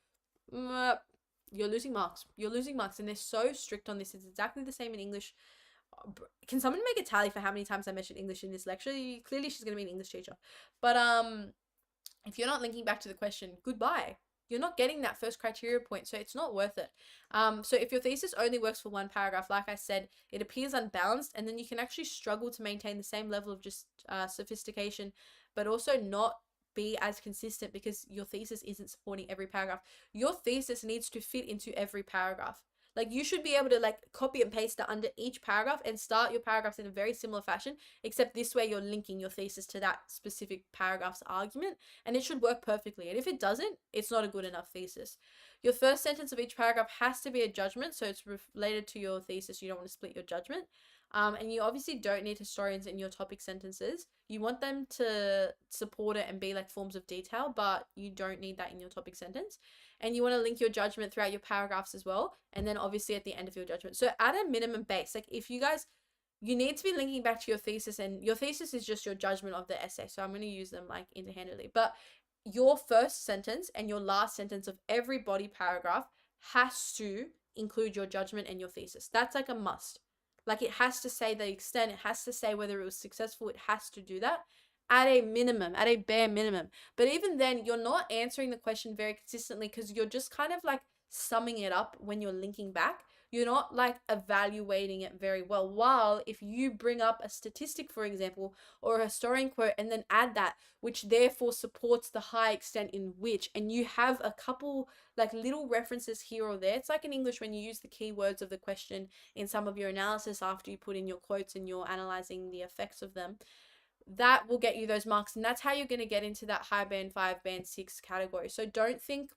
you're losing marks. You're losing marks, and they're so strict on this. It's exactly the same in English. Can someone make a tally for how many times I mentioned English in this lecture? Clearly, she's gonna be an English teacher, but if you're not linking back to the question, goodbye. You're not getting that first criteria point, so it's not worth it. So if your thesis only works for one paragraph, like I said, it appears unbalanced, and then you can actually struggle to maintain the same level of just sophistication, but also not be as consistent because your thesis isn't supporting every paragraph. Your thesis needs to fit into every paragraph. Like, you should be able to copy and paste it under each paragraph and start your paragraphs in a very similar fashion, except this way you're linking your thesis to that specific paragraph's argument, and it should work perfectly. And if it doesn't, it's not a good enough thesis. Your first sentence of each paragraph has to be a judgment, so it's related to your thesis. You don't want to split your judgment. And you obviously don't need historians in your topic sentences. You want them to support it and be like forms of detail, but you don't need that in your topic sentence. And you want to link your judgment throughout your paragraphs as well. And then obviously at the end of your judgment. So at a minimum base, like if you guys, you need to be linking back to your thesis, and your thesis is just your judgment of the essay. So I'm going to use them like interhandedly. But your first sentence and your last sentence of every body paragraph has to include your judgment and your thesis. That's like a must. Like, it has to say the extent, it has to say whether it was successful, it has to do that at a minimum, at a bare minimum. But even then, you're not answering the question very consistently because you're just kind of like summing it up when you're linking back. You're not like evaluating it very well. While if you bring up a statistic, for example, or a historian quote, and then add that, which therefore supports the high extent in which, and you have a couple like little references here or there. It's like in English when you use the keywords of the question in some of your analysis after you put in your quotes and you're analyzing the effects of them. That will get you those marks, and that's how you're going to get into that high band 5, band 6 category. So don't think,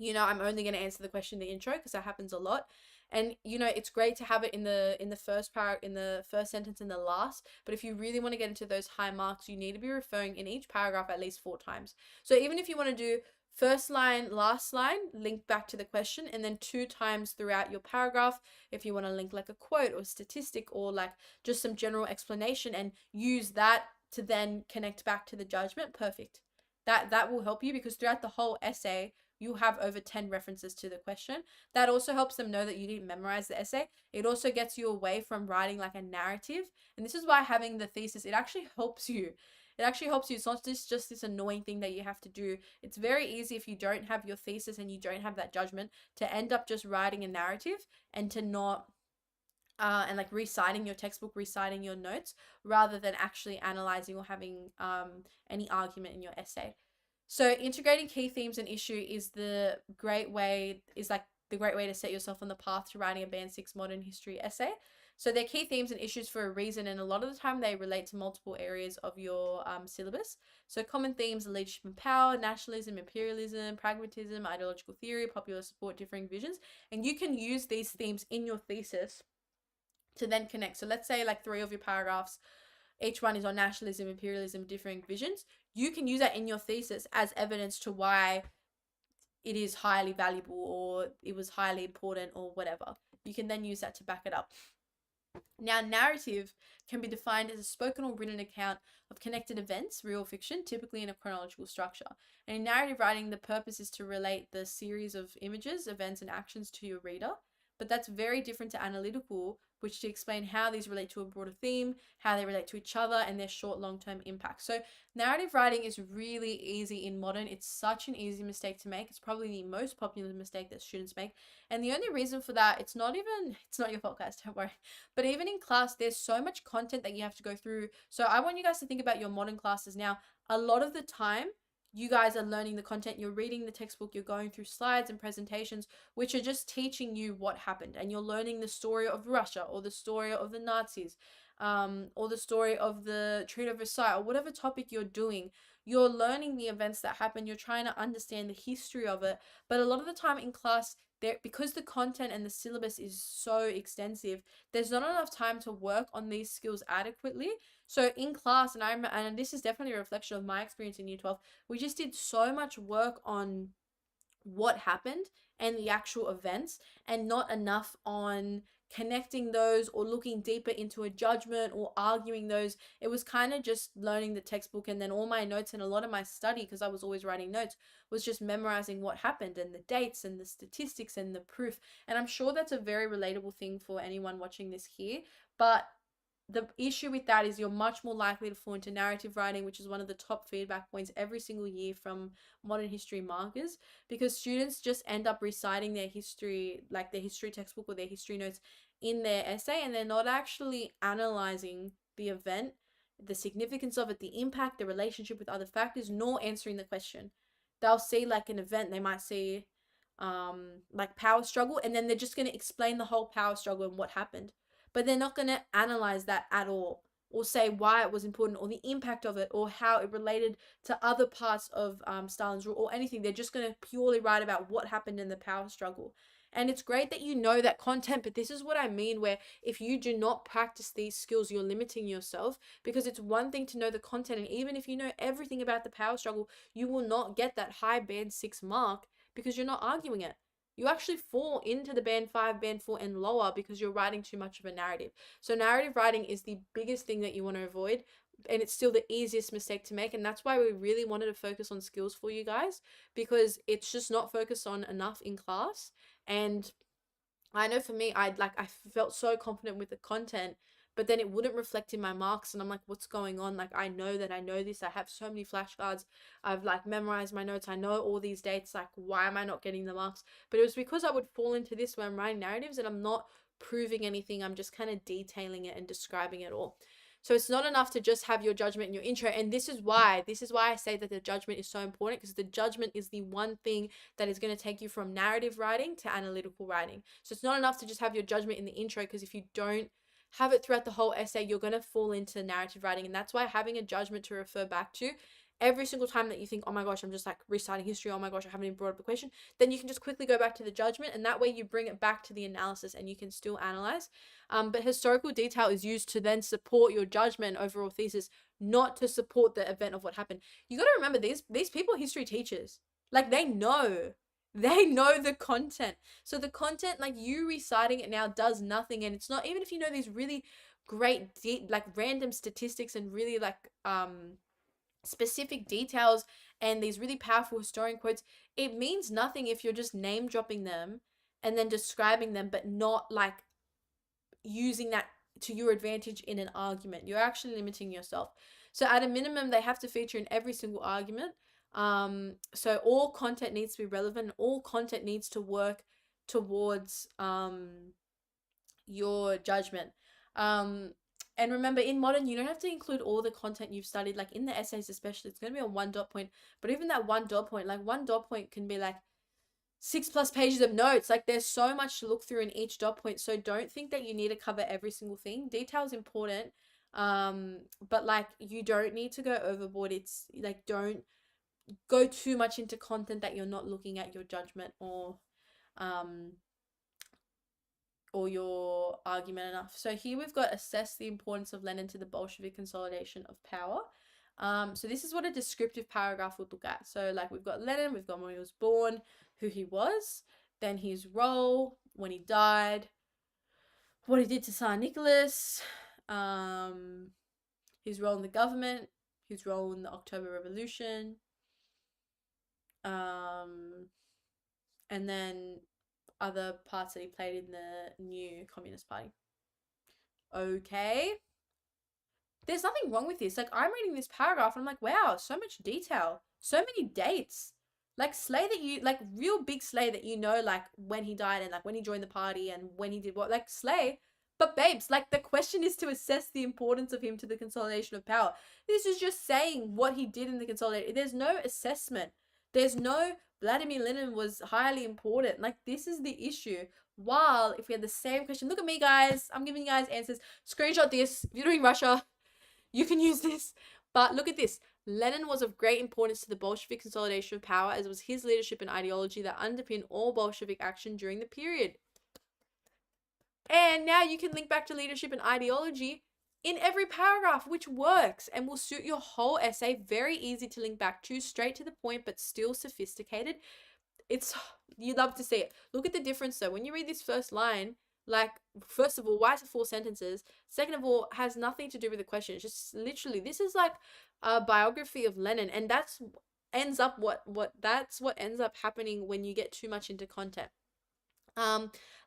I'm only going to answer the question in the intro, because that happens a lot. And it's great to have it in the first in the first sentence and the last, but if you really want to get into those high marks, you need to be referring in each paragraph at least 4 times. So even if you want to do first line, last line, link back to the question, and then 2 times throughout your paragraph, if you want to link like a quote or statistic or like just some general explanation and use that to then connect back to the judgment, perfect. That will help you, because throughout the whole essay, you have over 10 references to the question. That also helps them know that you didn't memorize the essay. It also gets you away from writing like a narrative. And this is why having the thesis, it actually helps you. It actually helps you. It's not just this annoying thing that you have to do. It's very easy if you don't have your thesis and you don't have that judgment to end up just writing a narrative and to not and like reciting your textbook, reciting your notes, rather than actually analyzing or having any argument in your essay. So integrating key themes and issue is the great way to set yourself on the path to writing a band 6 modern history essay. So they're key themes and issues for a reason, and a lot of the time they relate to multiple areas of your syllabus. So common themes are leadership and power, nationalism, imperialism, pragmatism, ideological theory, popular support, differing visions. And you can use these themes in your thesis to then connect. So let's say like 3 of your paragraphs, each one is on nationalism, imperialism, differing visions. You can use that in your thesis as evidence to why it is highly valuable or it was highly important or whatever. You can then use that to back it up. Now, narrative can be defined as a spoken or written account of connected events, real or fiction, typically in a chronological structure. And in narrative writing, the purpose is to relate the series of images, events, and actions to your reader. But that's very different to analytical, which to explain how these relate to a broader theme, how they relate to each other, and their short, long-term impact. So narrative writing is really easy in modern. It's such an easy mistake to make. It's probably the most popular mistake that students make. And the only reason for that, it's not your fault, guys, don't worry. But even in class, there's so much content that you have to go through. So I want you guys to think about your modern classes now. A lot of the time, you guys are learning the content, you're reading the textbook, you're going through slides and presentations, which are just teaching you what happened. And you're learning the story of Russia, or the story of the Nazis, or the story of the Treaty of Versailles, or whatever topic you're doing. You're learning the events that happen. You're trying to understand the history of it. But a lot of the time in class, because the content and the syllabus is so extensive, there's not enough time to work on these skills adequately. So in class, and this is definitely a reflection of my experience in Year 12, we just did so much work on what happened and the actual events, and not enough on connecting those or looking deeper into a judgment or arguing those. It was kind of just learning the textbook, and then all my notes and a lot of my study, because I was always writing notes, was just memorizing what happened and the dates and the statistics and the proof. And I'm sure that's a very relatable thing for anyone watching this here. But the issue with that is you're much more likely to fall into narrative writing, which is one of the top feedback points every single year from modern history markers, because students just end up reciting their history, like their history textbook or their history notes in their essay, and they're not actually analyzing the event, the significance of it, the impact, the relationship with other factors, nor answering the question. They'll see like an event, they might see like power struggle, and then they're just going to explain the whole power struggle and what happened, but they're not going to analyze that at all, or say why it was important or the impact of it or how it related to other parts of Stalin's rule or anything. They're just going to purely write about what happened in the power struggle. And it's great that you know that content, but this is what I mean, where if you do not practice these skills, you're limiting yourself, because it's one thing to know the content, and even if you know everything about the power struggle, you will not get that high band 6 mark because you're not arguing it. You actually fall into the band 5, band 4 and lower because you're writing too much of a narrative. So narrative writing is the biggest thing that you want to avoid, and it's still the easiest mistake to make, and that's why we really wanted to focus on skills for you guys, because it's just not focused on enough in class. And I know for me, I felt so confident with the content, but then it wouldn't reflect in my marks, and I'm like, what's going on? Like, I know that I know this. I have so many flashcards. I've like memorized my notes. I know all these dates. Like, why am I not getting the marks? But it was because I would fall into this when I'm writing narratives and I'm not proving anything. I'm just kind of detailing it and describing it all. So it's not enough to just have your judgment in your intro. And this is why I say that the judgment is so important, because the judgment is the one thing that is going to take you from narrative writing to analytical writing. So it's not enough to just have your judgment in the intro, because if you don't have it throughout the whole essay, you're going to fall into narrative writing. And that's why having a judgment to refer back to every single time that you think, oh my gosh, I'm just like reciting history, oh my gosh, I haven't even brought up a question, then you can just quickly go back to the judgment, and that way you bring it back to the analysis and you can still analyze. But historical detail is used to then support your judgment overall thesis, not to support the event of what happened. You got to remember, these people are history teachers. Like, they know the content. So the content, like you reciting it now, does nothing. And it's not, even if you know these really great like random statistics and really like specific details and these really powerful historian quotes, it means nothing if you're just name dropping them and then describing them, but not like using that to your advantage in an argument. You're actually limiting yourself. So at a minimum, they have to feature in every single argument. So all content needs to be relevant. All content needs to work towards your judgment. And remember, in modern, you don't have to include all the content you've studied. Like in the essays especially, it's going to be on one dot point. But even that one dot point, like one dot point can be like 6+ pages of notes. Like, there's so much to look through in each dot point. So don't think that you need to cover every single thing. Detail is important, but like, you don't need to go overboard. It's like, don't go too much into content that you're not looking at your judgment or your argument enough. So here we've got assess the importance of Lenin to the Bolshevik consolidation of power. So this is what a descriptive paragraph would look at. So like, we've got Lenin, we've got when he was born, who he was, then his role, when he died, what he did to Tsar Nicholas, his role in the government, his role in the October Revolution, and then other parts that he played in the new Communist Party. Okay. There's nothing wrong with this. Like, I'm reading this paragraph and I'm like, wow, so much detail, so many dates. Like, slay that you, like, real big slay that you know, like, when he died and, like, when he joined the party and when he did what, like, slay. But, babes, like, the question is to assess the importance of him to the consolidation of power. This is just saying what he did in the consolidation. There's no assessment. There's no Vladimir Lenin was highly important. Like, this is the issue. While if we had the same question, look at me, guys. I'm giving you guys answers. Screenshot this. If you're doing Russia, you can use this. But look at this. Lenin was of great importance to the Bolshevik consolidation of power, as was his leadership and ideology that underpinned all Bolshevik action during the period. And now you can link back to leadership and ideology in every paragraph, which works and will suit your whole essay. Very easy to link back to, straight to the point, but still sophisticated. You'd love to see it. Look at the difference though. When you read this first line, Like, first of all, why is it 4 sentences? Second of all, has nothing to do with the question. It's just literally, this is like a biography of Lenin, and that's ends up that's what ends up happening when you get too much into content.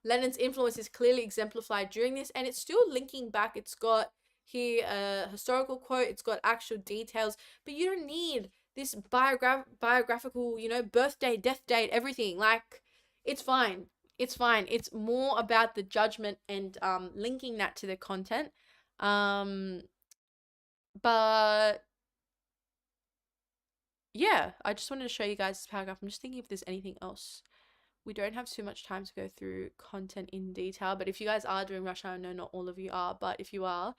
Lenin's influence is clearly exemplified during this, and it's still linking back. It's got here a historical quote, it's got actual details, but you don't need this biographical, birthday, death date, everything. Like, it's fine. It's fine. It's more about the judgment and linking that to the content. But yeah, I just wanted to show you guys this paragraph. I'm just thinking if there's anything else. We don't have too much time to go through content in detail, but if you guys are doing rush hour, I know not all of you are, but if you are,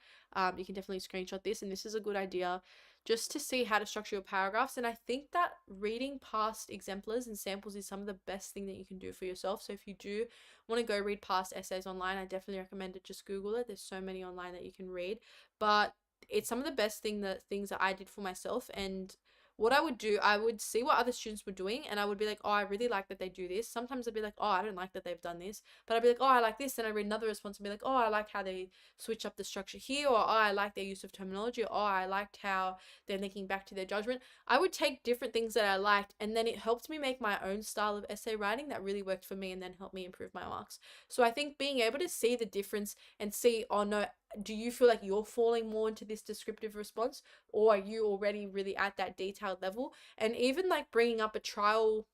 you can definitely screenshot this, and this is a good idea just to see how to structure your paragraphs. And I think that reading past exemplars and samples is some of the best thing that you can do for yourself. So if you do want to go read past essays online, I definitely recommend it. Just Google it. There's so many online that you can read, but it's some of the best things that I did for myself. And what I would do, I would see what other students were doing, and I would be like, oh, I really like that they do this. Sometimes I'd be like, oh, I don't like that they've done this, but I'd be like, oh, I like this. Then I read another response and be like, oh, I like how they switch up the structure here, or oh, I like their use of terminology, or oh, I liked how they're linking back to their judgment. I would take different things that I liked, and then it helped me make my own style of essay writing that really worked for me, and then helped me improve my marks. So I think being able to see the difference and see, oh no, do you feel like you're falling more into this descriptive response, or are you already really at that detailed level? And even like bringing up a trial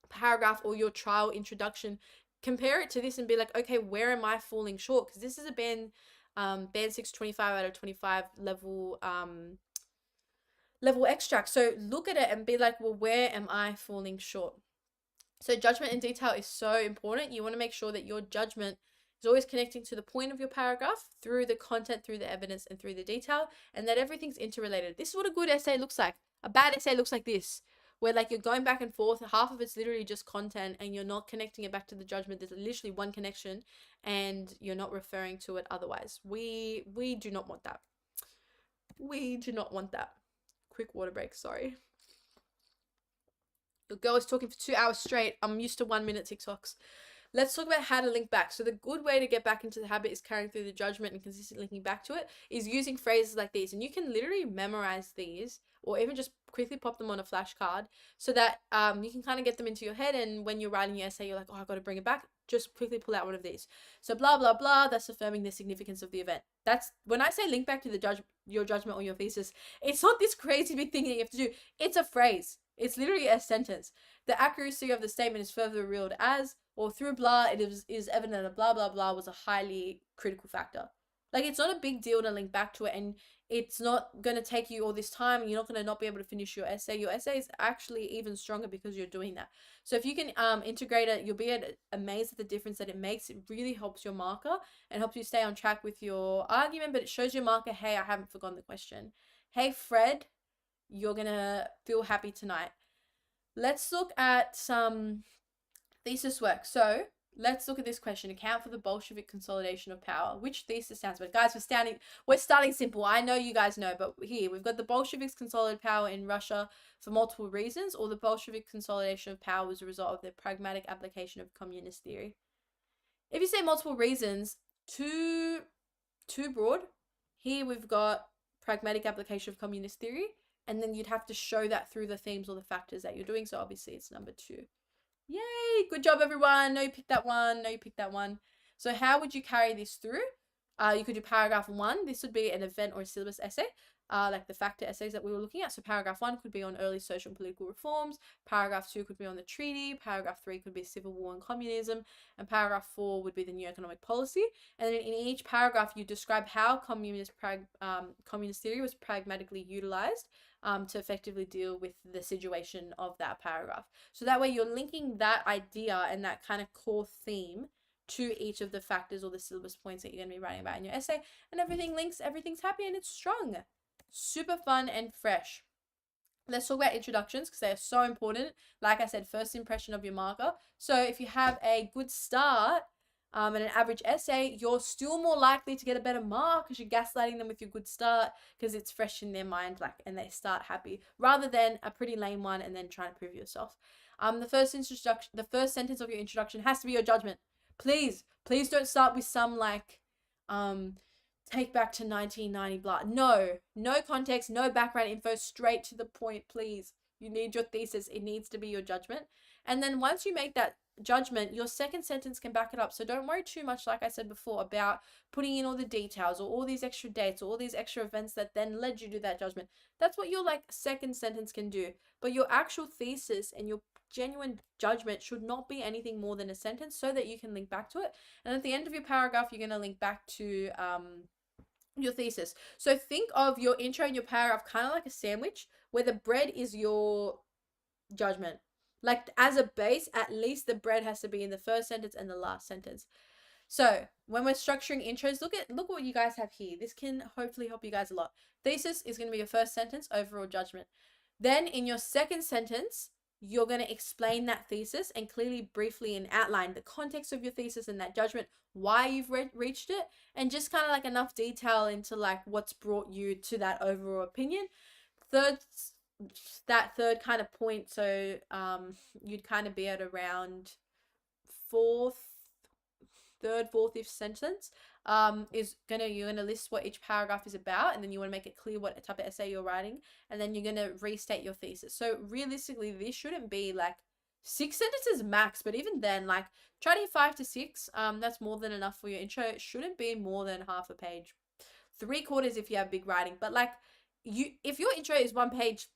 paragraph or your trial introduction, compare it to this and be like, okay, where am I falling short? Because this is a band 6 25 out of 25 level level extract. So look at it and be like, well, where am I falling short? So judgment and detail is so important. You want to make sure that your judgment is always connecting to the point of your paragraph through the content, through the evidence, and through the detail, and that everything's interrelated. This is what a good essay looks like. A bad essay looks like this, where like you're going back and forth. Half of it's literally just content, and you're not connecting it back to the judgment. There's literally one connection, and you're not referring to it otherwise. We do not want that. We do not want that. Quick water break, sorry. The girl is talking for 2 hours straight. I'm used to 1 minute TikToks. Let's talk about how to link back. So the good way to get back into the habit is carrying through the judgment and consistently linking back to it is using phrases like these. And you can literally memorize these or even just quickly pop them on a flashcard so that you can kind of get them into your head. And when you're writing your essay, you're like, oh, I've got to bring it back. Just quickly pull out one of these. So blah, blah, blah, that's affirming the significance of the event. That's when I say link back to your judgment or your thesis, it's not this crazy big thing that you have to do. It's a phrase. It's literally a sentence. The accuracy of the statement is further revealed as, or through blah, it is evident that blah, blah, blah was a highly critical factor. Like, it's not a big deal to link back to it, and it's not going to take you all this time, and you're not going to not be able to finish your essay. Your essay is actually even stronger because you're doing that. So if you can integrate it, you'll be amazed at the difference that it makes. It really helps your marker and helps you stay on track with your argument, but it shows your marker, hey, I haven't forgotten the question. Hey, Fred, you're going to feel happy tonight. Let's look at some thesis work. So let's look at this question. Account for the Bolshevik consolidation of power. Which thesis sounds good? Guys, we're starting simple. I know you guys know, but here we've got the Bolsheviks consolidated power in Russia for multiple reasons, or the Bolshevik consolidation of power was a result of their pragmatic application of communist theory. If you say multiple reasons, too broad. Here we've got pragmatic application of communist theory, and then you'd have to show that through the themes or the factors that you're doing. So obviously it's number 2. Yay! Good job, everyone. No, you picked that one. No, you picked that one. So how would you carry this through? You could do paragraph 1. This would be an event or a syllabus essay, like the factor essays that we were looking at. So paragraph 1 could be on early social and political reforms. Paragraph 2 could be on the treaty. Paragraph 3 could be civil war and communism. And paragraph 4 would be the new economic policy. And then in each paragraph, you describe how communist theory was pragmatically utilized to effectively deal with the situation of that paragraph. So that way you're linking that idea and that kind of core theme to each of the factors or the syllabus points that you're going to be writing about in your essay, and everything links, everything's happy, and it's strong. Super fun and fresh. Let's talk about introductions because they are so important. Like I said, first impression of your marker. So if you have a good start and an average essay, you're still more likely to get a better mark because you're gaslighting them with your good start because it's fresh in their mind, like, and they start happy, rather than a pretty lame one and then trying to prove yourself. The first sentence of your introduction has to be your judgment. Please don't start with some like, take back to 1990 blah. No context, no background info, straight to the point, please. You need your thesis. It needs to be your judgment. And then once you make that judgment, your second sentence can back it up. So don't worry too much, like I said before, about putting in all the details or all these extra dates or all these extra events that then led you to that judgment. That's what your like second sentence can do. But your actual thesis and your genuine judgment should not be anything more than a sentence, so that you can link back to it. And at the end of your paragraph, you're going to link back to your thesis. So think of your intro and your paragraph kind of like a sandwich, where the bread is your judgment. Like, as a base, at least the bread has to be in the first sentence and the last sentence. So when we're structuring intros, look what you guys have here. This can hopefully help you guys a lot. Thesis is going to be your first sentence, overall judgment. Then in your second sentence, you're going to explain that thesis and clearly, briefly, and outline the context of your thesis and that judgment, why you've reached it, and just kind of like enough detail into like what's brought you to that overall opinion. That third kind of point, so you'd kind of be at around third, fourth, fifth sentence, you're gonna list what each paragraph is about, and then you want to make it clear what type of essay you're writing, and then you're gonna restate your thesis. So realistically, this shouldn't be like 6 sentences max, but even then, like, try to hit 5 to 6. That's more than enough for your intro. It shouldn't be more than half a page, 3/4 if you have big writing. But like, if your intro is 1 page,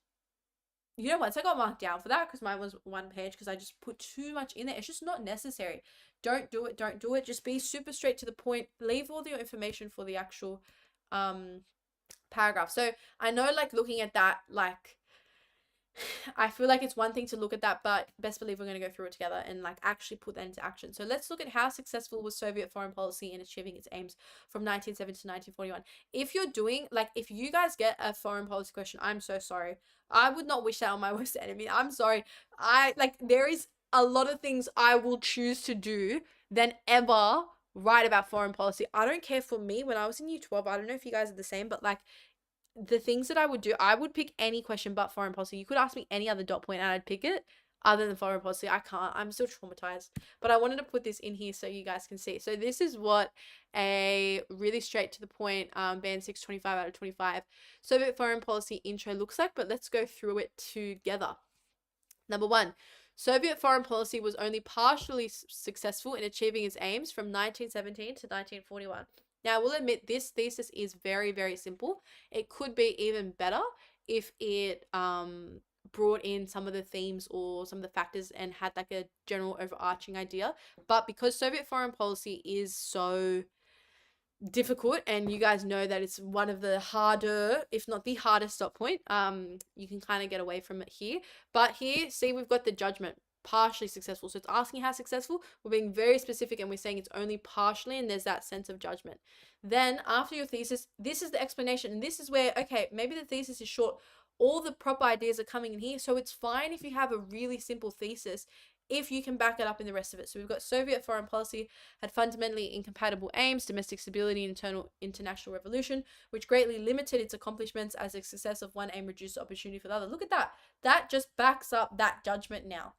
you know what? So I got marked down for that because mine was 1 page because I just put too much in there. It's just not necessary. Don't do it. Just be super straight to the point. Leave all the information for the actual paragraph. So I know, like, looking at that, like, I feel like it's one thing to look at that, but best believe we're going to go through it together and like actually put that into action. So let's look at how successful was Soviet foreign policy in achieving its aims from 1970 to 1941. If you're doing, like, if you guys get a foreign policy question, I'm so sorry. I would not wish that on my worst enemy. I'm sorry. There is a lot of things I will choose to do than ever write about foreign policy. I don't care. For me, when I was in year 12, I don't know if you guys are the same, but like, the things that I would do, I would pick any question but foreign policy. You could ask me any other dot point and I'd pick it, other than foreign policy. I can't. I'm still traumatized. But I wanted to put this in here so you guys can see. So this is what a really straight to the point band 6 25 out of 25 Soviet foreign policy intro looks like, but let's go through it together. Number 1, Soviet foreign policy was only partially successful in achieving its aims from 1917 to 1941. Now, I will admit this thesis is very, very simple. It could be even better if it brought in some of the themes or some of the factors and had like a general overarching idea. But because Soviet foreign policy is so difficult, and you guys know that it's one of the harder, if not the hardest dot point, you can kind of get away from it here. But here, see, we've got the judgment. Partially successful. So it's asking how successful. We're being very specific and we're saying it's only partially, and there's that sense of judgment. Then after your thesis, this is the explanation, and this is where, okay, maybe the thesis is short. All the proper ideas are coming in here. So it's fine if you have a really simple thesis, if you can back it up in the rest of it. So we've got Soviet foreign policy had fundamentally incompatible aims, domestic stability and international revolution, which greatly limited its accomplishments, as the success of one aim reduced opportunity for the other. Look at that. That just backs up that judgment now.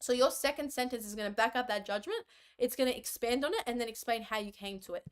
So your second sentence is going to back up that judgment. It's going to expand on it and then explain how you came to it.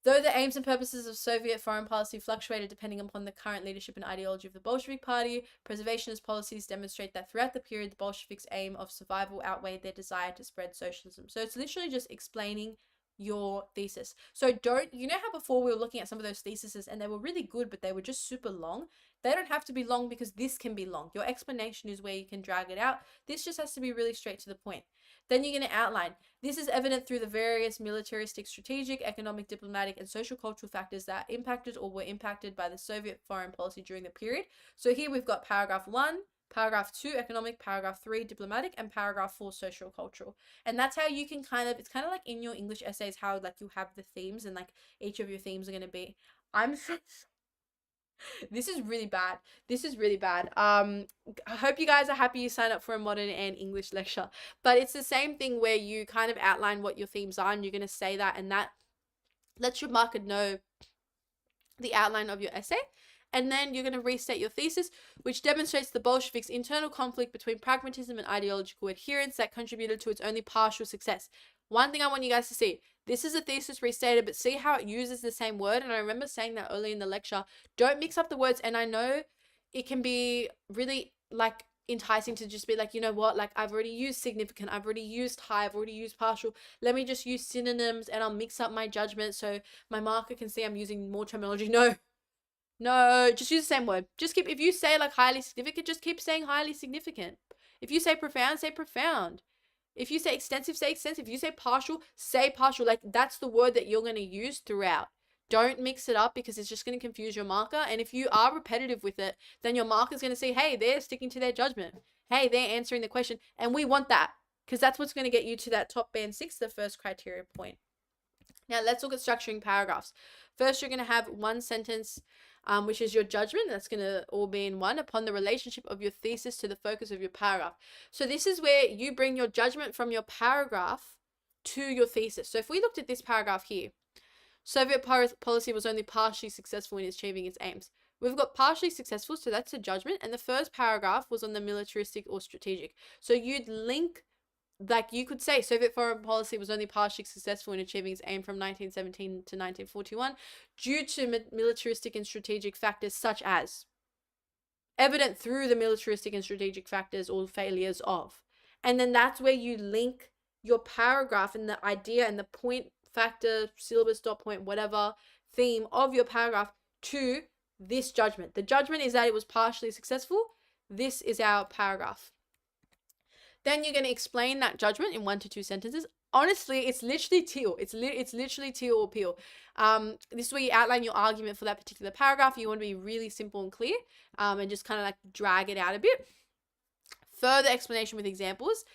Though the aims and purposes of Soviet foreign policy fluctuated depending upon the current leadership and ideology of the Bolshevik Party, preservationist policies demonstrate that throughout the period, the Bolsheviks' aim of survival outweighed their desire to spread socialism. So it's literally just explaining your thesis. So you know how before we were looking at some of those theses and they were really good, but they were just super long? They don't have to be long, because this can be long. Your explanation is where you can drag it out. This just has to be really straight to the point. Then you're going to outline. This is evident through the various militaristic, strategic, economic, diplomatic, and social cultural factors that impacted or were impacted by the Soviet foreign policy during the period. So here we've got paragraph 1, paragraph 2, economic, paragraph 3, diplomatic, and paragraph 4, social cultural. And that's how you can it's kind of like in your English essays, how like you have the themes and like each of your themes are going to be. This is really bad. I hope you guys are happy you signed up for a modern and English lecture. But it's the same thing where you kind of outline what your themes are and you're going to say that, and that lets your marker know the outline of your essay. And then you're going to restate your thesis, which demonstrates the Bolsheviks' internal conflict between pragmatism and ideological adherence that contributed to its only partial success. One thing I want you guys to see, this is a thesis restated, but see how it uses the same word. And I remember saying that early in the lecture, don't mix up the words. And I know it can be really like enticing to just be like, you know what, like I've already used significant, I've already used high, I've already used partial, let me just use synonyms and I'll mix up my judgment so my marker can see I'm using more terminology. No, just use the same word. Just keep, if you say like highly significant, just keep saying highly significant. If you say profound, say profound. If you say extensive, say extensive. If you say partial, say partial. Like that's the word that you're going to use throughout. Don't mix it up because it's just going to confuse your marker. And if you are repetitive with it, then your marker is going to say, hey, they're sticking to their judgment. Hey, they're answering the question. And we want that because that's what's going to get you to that top band 6, the first criteria point. Now let's look at structuring paragraphs. First, you're going to have one sentence, which is your judgment. That's going to all be in one, upon the relationship of your thesis to the focus of your paragraph. So this is where you bring your judgment from your paragraph to your thesis. So if we looked at this paragraph here, Soviet policy was only partially successful in achieving its aims. We've got partially successful, so that's a judgment. And the first paragraph was on the militaristic or strategic. So you'd link, like you could say Soviet foreign policy was only partially successful in achieving its aim from 1917 to 1941 due to militaristic and strategic factors such as evident through the militaristic and strategic factors or failures of. And then that's where you link your paragraph and the idea and the point, factor, syllabus, dot point, whatever theme of your paragraph to this judgment. The judgment is that it was partially successful. This is our paragraph. Then you're going to explain that judgment in 1 to 2 sentences. Honestly, it's literally teal. It's literally teal or peel. This is where you outline your argument for that particular paragraph. You want to be really simple and clear, and just kind of like drag it out a bit. Further explanation with examples.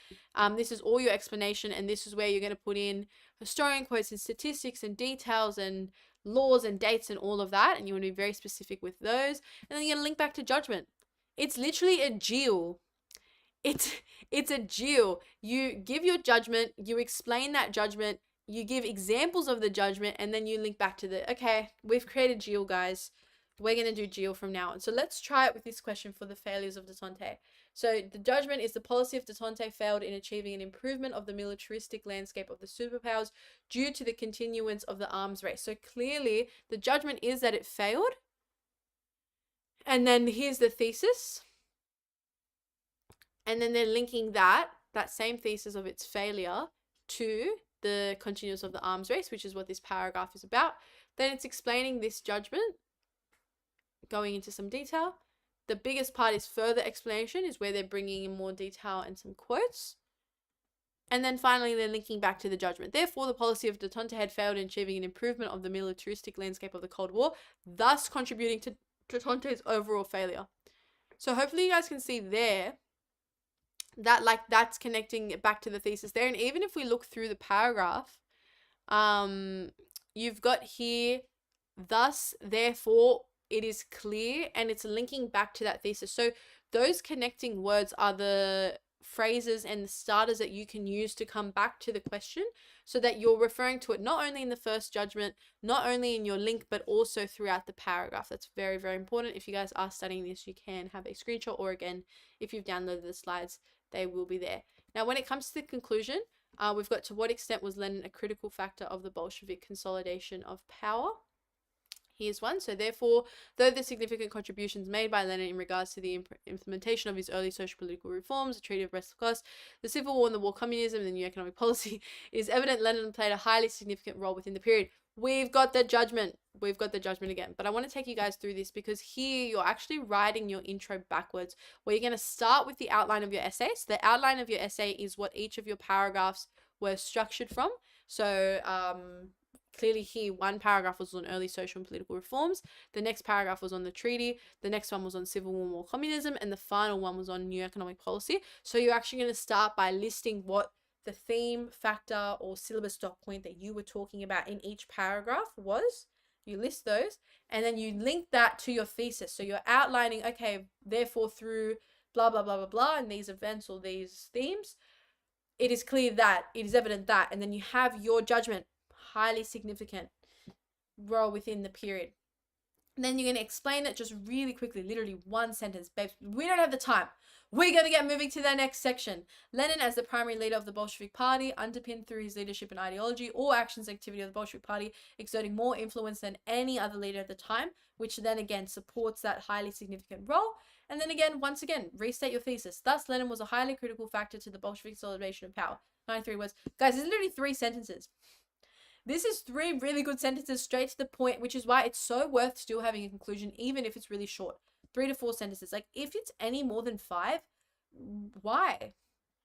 This is all your explanation, and this is where you're going to put in historian quotes and statistics and details and laws and dates and all of that, and you want to be very specific with those. And then you're going to link back to judgment. It's literally a GEAL. It's a GEAL. You give your judgment, you explain that judgment, you give examples of the judgment, and then you link back to the, okay, we've created GEAL, guys. We're going to do GEAL from now on. So let's try it with this question for the failures of Detente. So the judgment is the policy of Detente failed in achieving an improvement of the militaristic landscape of the superpowers due to the continuance of the arms race. So clearly the judgment is that it failed. And then here's the thesis. And then they're linking that same thesis of its failure to the continuance of the arms race, which is what this paragraph is about. Then it's explaining this judgment, going into some detail. The biggest part is further explanation, is where they're bringing in more detail and some quotes. And then finally, they're linking back to the judgment. Therefore, the policy of Detente had failed in achieving an improvement of the militaristic landscape of the Cold War, thus contributing to Detente's overall failure. So hopefully you guys can see there that that's connecting it back to the thesis there. And even if we look through the paragraph, you've got here, thus, therefore, it is clear, and it's linking back to that thesis. So those connecting words are the phrases and the starters that you can use to come back to the question, so that you're referring to it not only in the first judgment, not only in your link, but also throughout the paragraph. That's very, very important. If you guys are studying this, you can have a screenshot, or again, if you've downloaded the slides, they will be there. Now, when it comes to the conclusion, we've got, to what extent was Lenin a critical factor of the Bolshevik consolidation of power? Here's one. So therefore, though the significant contributions made by Lenin in regards to the implementation of his early social political reforms, the Treaty of Brest-Litovsk, the Civil War and the War Communism, and the new economic policy, it is evident Lenin played a highly significant role within the period. We've got the judgment. We've got the judgment again. But I want to take you guys through this, because here you're actually writing your intro backwards, where you're going to start with the outline of your essay. So the outline of your essay is what each of your paragraphs were structured from. So clearly here, one paragraph was on early social and political reforms. The next paragraph was on the treaty. The next one was on civil war and war communism. And the final one was on new economic policy. So you're actually going to start by listing what the theme, factor, or syllabus dot point that you were talking about in each paragraph was. You list those, and then you link that to your thesis. So you're outlining, okay, therefore through blah, blah, blah, blah, blah, and these events or these themes, it is clear that, it is evident that, and then you have your judgment, highly significant role within the period. And then you're going to explain it just really quickly, literally one sentence. Babes, we don't have the time. We're going to get moving to the next section. Lenin, as the primary leader of the Bolshevik Party, underpinned through his leadership and ideology all actions and activity of the Bolshevik Party, exerting more influence than any other leader at the time, which then again supports that highly significant role. And then again, once again, restate your thesis. Thus, Lenin was a highly critical factor to the Bolshevik consolidation of power. 93 words. Guys, this is literally 3 sentences. This is 3 really good sentences straight to the point, which is why it's so worth still having a conclusion, even if it's really short. 3 to 4 sentences. Like, if it's any more than 5, why?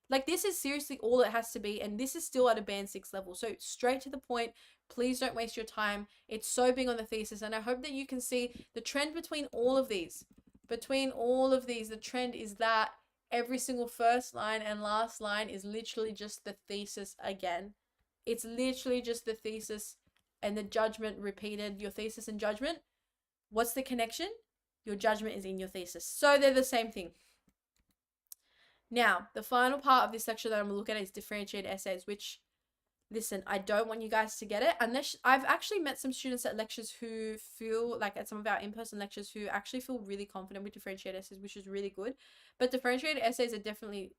Like, this is seriously all it has to be, and this is still at a band 6 level. So straight to the point. Please don't waste your time. It's so big on the thesis, and I hope that you can see the trend between all of these. Between all of these, the trend is that every single first line and last line is literally just the thesis again. It's literally just the thesis and the judgment repeated. Your thesis and judgment. What's the connection? Your judgment is in your thesis. So they're the same thing. Now, the final part of this section that I'm going to look at is differentiated essays, which, listen, I don't want you guys to get it. Unless I've actually met some students at lectures who feel like at some of our in-person lectures who actually feel really confident with differentiated essays, which is really good. But differentiated essays are definitely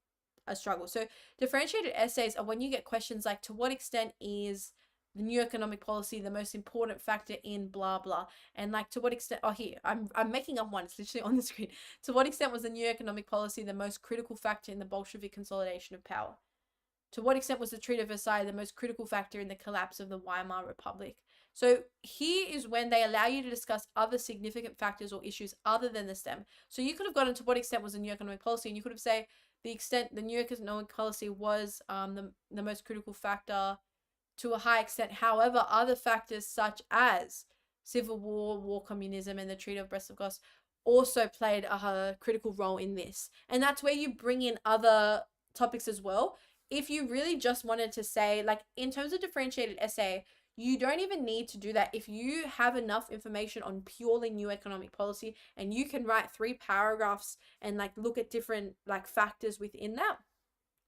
a struggle. So differentiated essays are when you get questions like, to what extent is the new economic policy the most important factor in blah blah, and like, to what extent, oh here, I'm making up one, it's literally on the screen. To what extent was the new economic policy the most critical factor in the Bolshevik consolidation of power? To what extent was the Treaty of Versailles the most critical factor in the collapse of the Weimar Republic? So here is when they allow you to discuss other significant factors or issues other than the STEM. So you could have gotten to what extent was the new economic policy, and you could have said the extent the new economic policy was the most critical factor to a high extent. However, other factors such as civil war communism, and the Treaty of Brest-Litovsk also played a critical role in this. And that's where you bring in other topics as well. If you really just wanted to say, like, in terms of differentiated essay, you don't even need to do that. If you have enough information on purely new economic policy and you can write 3 paragraphs and like look at different like factors within that,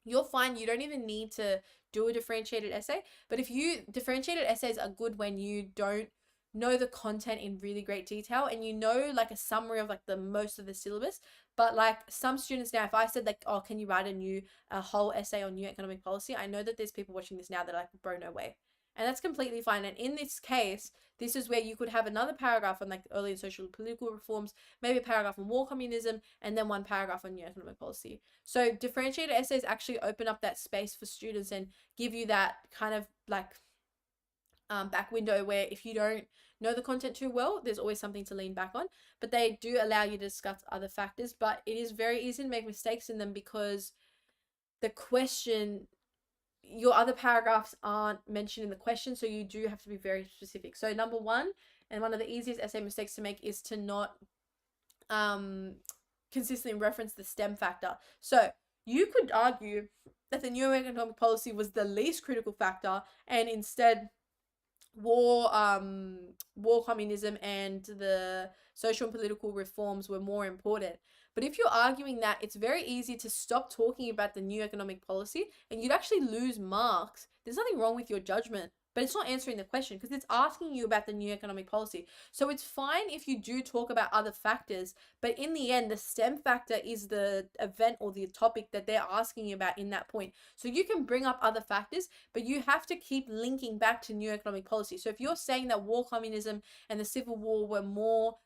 you'll find you don't even need to do a differentiated essay. But if you, differentiated essays are good when you don't know the content in really great detail and you know like a summary of like the most of the syllabus. But like some students now, if I said like, oh, can you write a whole essay on new economic policy? I know that there's people watching this now that are like, bro, no way. And that's completely fine. And in this case, this is where you could have another paragraph on like early social and political reforms, maybe a paragraph on war communism, and then 1 paragraph on new economic policy. So differentiated essays actually open up that space for students and give you that kind of like back window where if you don't know the content too well, there's always something to lean back on. But they do allow you to discuss other factors, but it is very easy to make mistakes in them because the question, your other paragraphs aren't mentioned in the question, so you do have to be very specific. So number 1, and one of the easiest essay mistakes to make, is to not consistently reference the STEM factor. So you could argue that the new economic policy was the least critical factor, and instead war communism and the social and political reforms were more important. But if you're arguing that, it's very easy to stop talking about the new economic policy and you'd actually lose marks. There's nothing wrong with your judgment, but it's not answering the question because it's asking you about the new economic policy. So it's fine if you do talk about other factors, but in the end, the STEM factor is the event or the topic that they're asking you about in that point. So you can bring up other factors, but you have to keep linking back to new economic policy. So if you're saying that war communism and the civil war were more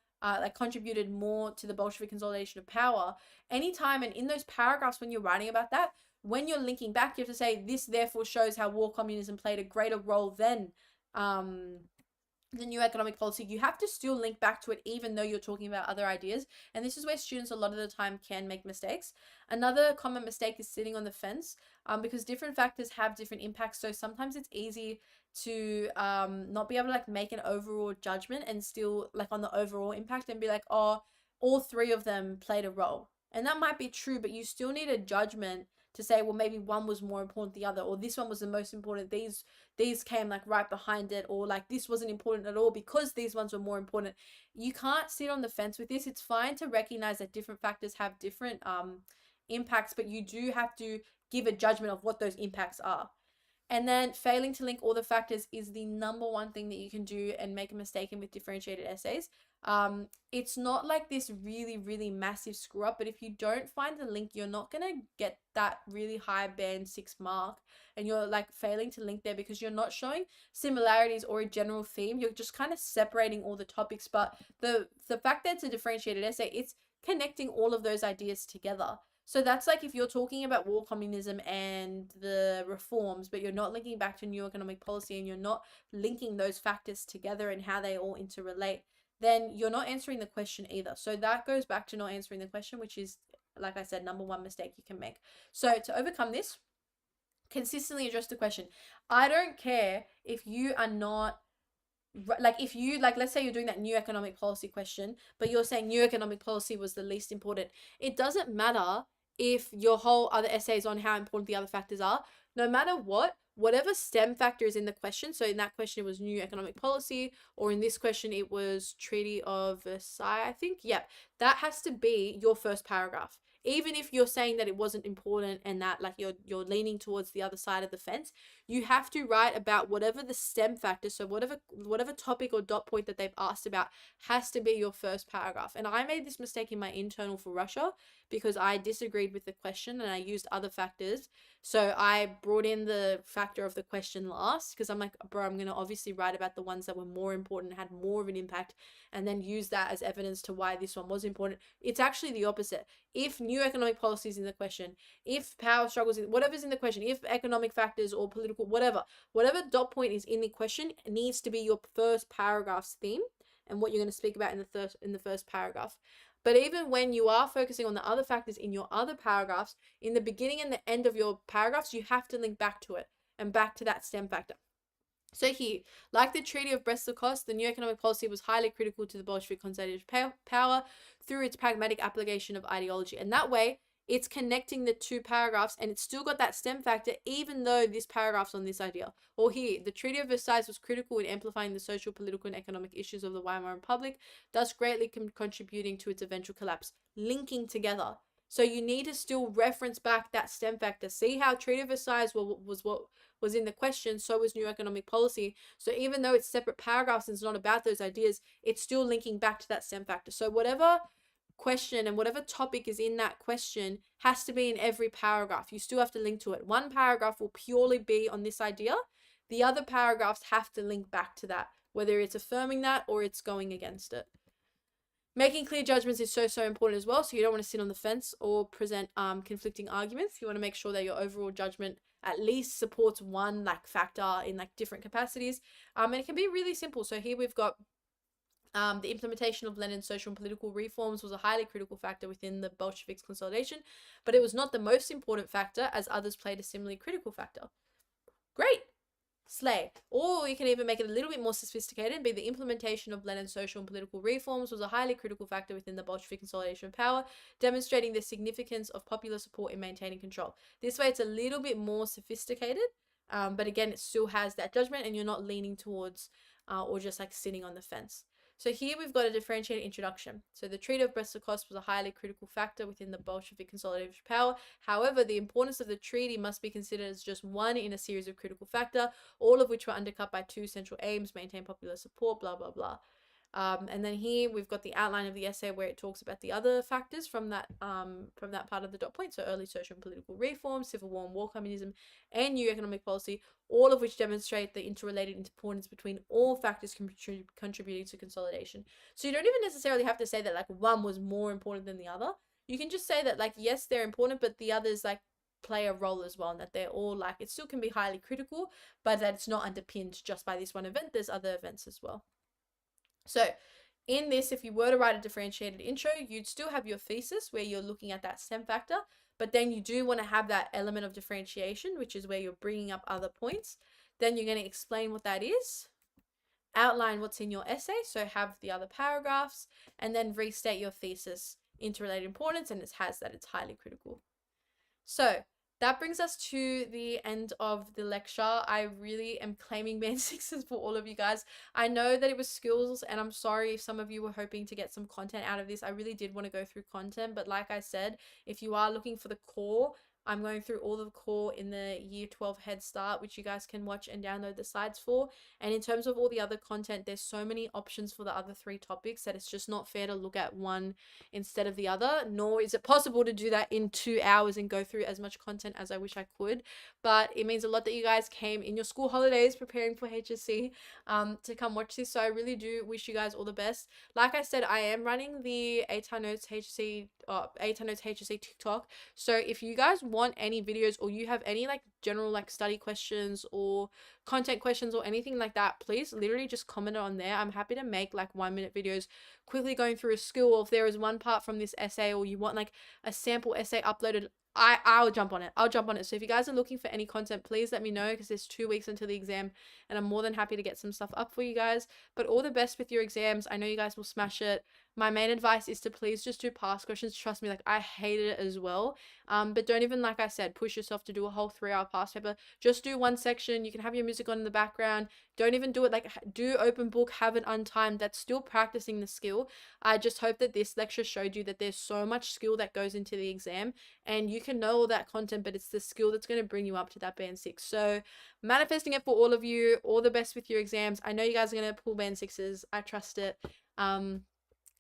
contributed more to the Bolshevik consolidation of power, anytime and in those paragraphs when you're writing about that, when you're linking back, you have to say, this therefore shows how war communism played a greater role than the new economic policy. You have to still link back to it even though you're talking about other ideas. And this is where students a lot of the time can make mistakes. Another common mistake is sitting on the fence because different factors have different impacts. So sometimes it's easy to not be able to like make an overall judgment and still like on the overall impact and be like, oh, all 3 of them played a role. And that might be true, but you still need a judgment to say, well, maybe one was more important than the other, or this one was the most important. These came like right behind it, or like this wasn't important at all because these ones were more important. You can't sit on the fence with this. It's fine to recognize that different factors have different impacts, but you do have to give a judgment of what those impacts are. And then failing to link all the factors is the number one thing that you can do and make a mistake in with differentiated essays. It's not like this really, really massive screw up, but if you don't find the link, you're not going to get that really high band 6 mark, and you're like failing to link there because you're not showing similarities or a general theme. You're just kind of separating all the topics. But the fact that it's a differentiated essay, it's connecting all of those ideas together. So that's like if you're talking about war, communism, and the reforms, but you're not linking back to new economic policy and you're not linking those factors together and how they all interrelate, then you're not answering the question either. So that goes back to not answering the question, which is, like I said, number one mistake you can make. So to overcome this, consistently address the question. I don't care if you are not like, if you like, let's say you're doing that new economic policy question, but you're saying new economic policy was the least important. It doesn't matter if your whole other essay is on how important the other factors are. No matter what, whatever STEM factor is in the question, so in that question it was new economic policy, or in this question it was Treaty of Versailles, I think. Yep, that has to be your first paragraph. Even if you're saying that it wasn't important and that like you're leaning towards the other side of the fence, you have to write about whatever the STEM factor, so whatever topic or dot point that they've asked about has to be your first paragraph. And I made this mistake in my internal for Russia because I disagreed with the question and I used other factors. So I brought in the factor of the question last because I'm like, bro, I'm going to obviously write about the ones that were more important, had more of an impact, and then use that as evidence to why this one was important. It's actually the opposite. If new economic policy is in the question, if power struggles, whatever's in the question, if economic factors or political, whatever dot point is in the question, it needs to be your first paragraph's theme and what you're going to speak about in the first paragraph. But even when you are focusing on the other factors in your other paragraphs, in the beginning and the end of your paragraphs, you have to link back to it and back to that STEM factor. So here, like the Treaty of Brest-Litovsk, the new economic policy was highly critical to the Bolshevik conservative power through its pragmatic application of ideology. And that way, it's connecting the two paragraphs and it's still got that STEM factor, even though this paragraph's on this idea. Or here, the Treaty of Versailles was critical in amplifying the social, political, and economic issues of the Weimar Republic, thus greatly contributing to its eventual collapse, linking together. So you need to still reference back that STEM factor. See how Treaty of Versailles was what was in the question, so was new economic policy. So even though it's separate paragraphs and it's not about those ideas, it's still linking back to that STEM factor. So whatever question and whatever topic is in that question has to be in every paragraph. You still have to link to it. One paragraph will purely be on this idea. The other paragraphs have to link back to that, whether it's affirming that or it's going against it. Making clear judgments is so important as well. So you don't want to sit on the fence or present conflicting arguments. You want to make sure that your overall judgment at least supports one like factor in like different capacities. And it can be really simple. So here we've got the implementation of Lenin's social and political reforms was a highly critical factor within the Bolsheviks' consolidation, but it was not the most important factor, as others played a similarly critical factor. Great. Slay. Or you can even make it a little bit more sophisticated and be the implementation of Lenin's social and political reforms was a highly critical factor within the Bolshevik consolidation of power, demonstrating the significance of popular support in maintaining control. This way it's a little bit more sophisticated, but again, it still has that judgment and you're not leaning towards or just like sitting on the fence. So here we've got a differentiated introduction. So the Treaty of Brest-Litovsk was a highly critical factor within the Bolshevik consolidated power. However, the importance of the treaty must be considered as just one in a series of critical factors, all of which were undercut by two central aims: maintain popular support, blah, blah, blah. And then here we've got the outline of the essay where it talks about the other factors from that part of the dot point. So early social and political reforms, civil war and war communism, and new economic policy, all of which demonstrate the interrelated importance between all factors contributing to consolidation. So you don't even necessarily have to say that like one was more important than the other. You can just say that like, yes, they're important, but the others like play a role as well, and that they're all like, it still can be highly critical, but that it's not underpinned just by this one event. There's other events as well. So in this, if you were to write a differentiated intro, you'd still have your thesis where you're looking at that STEM factor, but then you do want to have that element of differentiation, which is where you're bringing up other points. Then you're going to explain what that is, outline what's in your essay, so have the other paragraphs, and then restate your thesis, interrelated importance, and it has that it's highly critical. So that brings us to the end of the lecture. I really am claiming band sixes for all of you guys. I know that it was skills, and I'm sorry if some of you were hoping to get some content out of this. I really did want to go through content, but like I said, if you are looking for the core, I'm going through all of the core in the year 12 head start, which you guys can watch and download the slides for. And in terms of all the other content, there's so many options for the other 3 topics that it's just not fair to look at one instead of the other, nor is it possible to do that in 2 hours and go through as much content as I wish I could. But it means a lot that you guys came in your school holidays preparing for HSC to come watch this. So I really do wish you guys all the best. Like I said, I am running the A-Town Notes HSC TikTok. So if you guys want any videos or you have any like general like study questions or content questions or anything like that, please literally just comment on there. I'm happy to make like 1-minute videos quickly going through a skill, or if there is one part from this essay or you want like a sample essay uploaded, I'll jump on it. So if you guys are looking for any content, please let me know, because there's 2 weeks until the exam and I'm more than happy to get some stuff up for you guys. But all the best with your exams. I know you guys will smash it. My main advice is to please just do past questions. Trust me, like I hated it as well. But don't even, like I said, push yourself to do a whole 3-hour past paper. Just do one section. You can have your music on in the background. Don't even do it like do open book, have it untimed. That's still practicing the skill. I just hope that this lecture showed you that there's so much skill that goes into the exam, and you can know all that content, but it's the skill that's going to bring you up to that band 6. So manifesting it for all of you. All the best with your exams. I know you guys are going to pull band 6s. I trust it.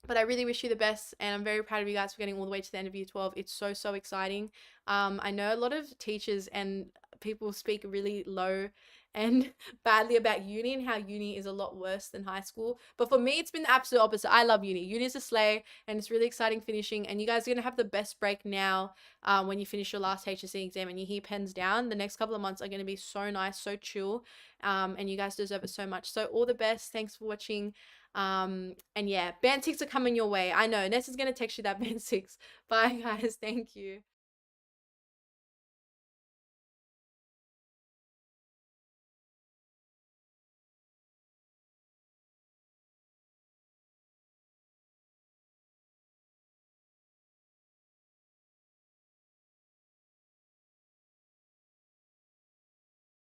But I really wish you the best, and I'm very proud of you guys for getting all the way to the end of year 12. It's so, so exciting. I know a lot of teachers and people speak really low and badly about uni and how uni is a lot worse than high school. But for me, it's been the absolute opposite. I love uni. Uni is a slay, and it's really exciting finishing. And you guys are going to have the best break now when you finish your last HSC exam and you hear pens down. The next couple of months are going to be so nice, so chill. And you guys deserve it so much. So all the best. Thanks for watching. And yeah, band 6 are coming your way. I know Nessa's gonna text you that band 6. Bye guys, thank you.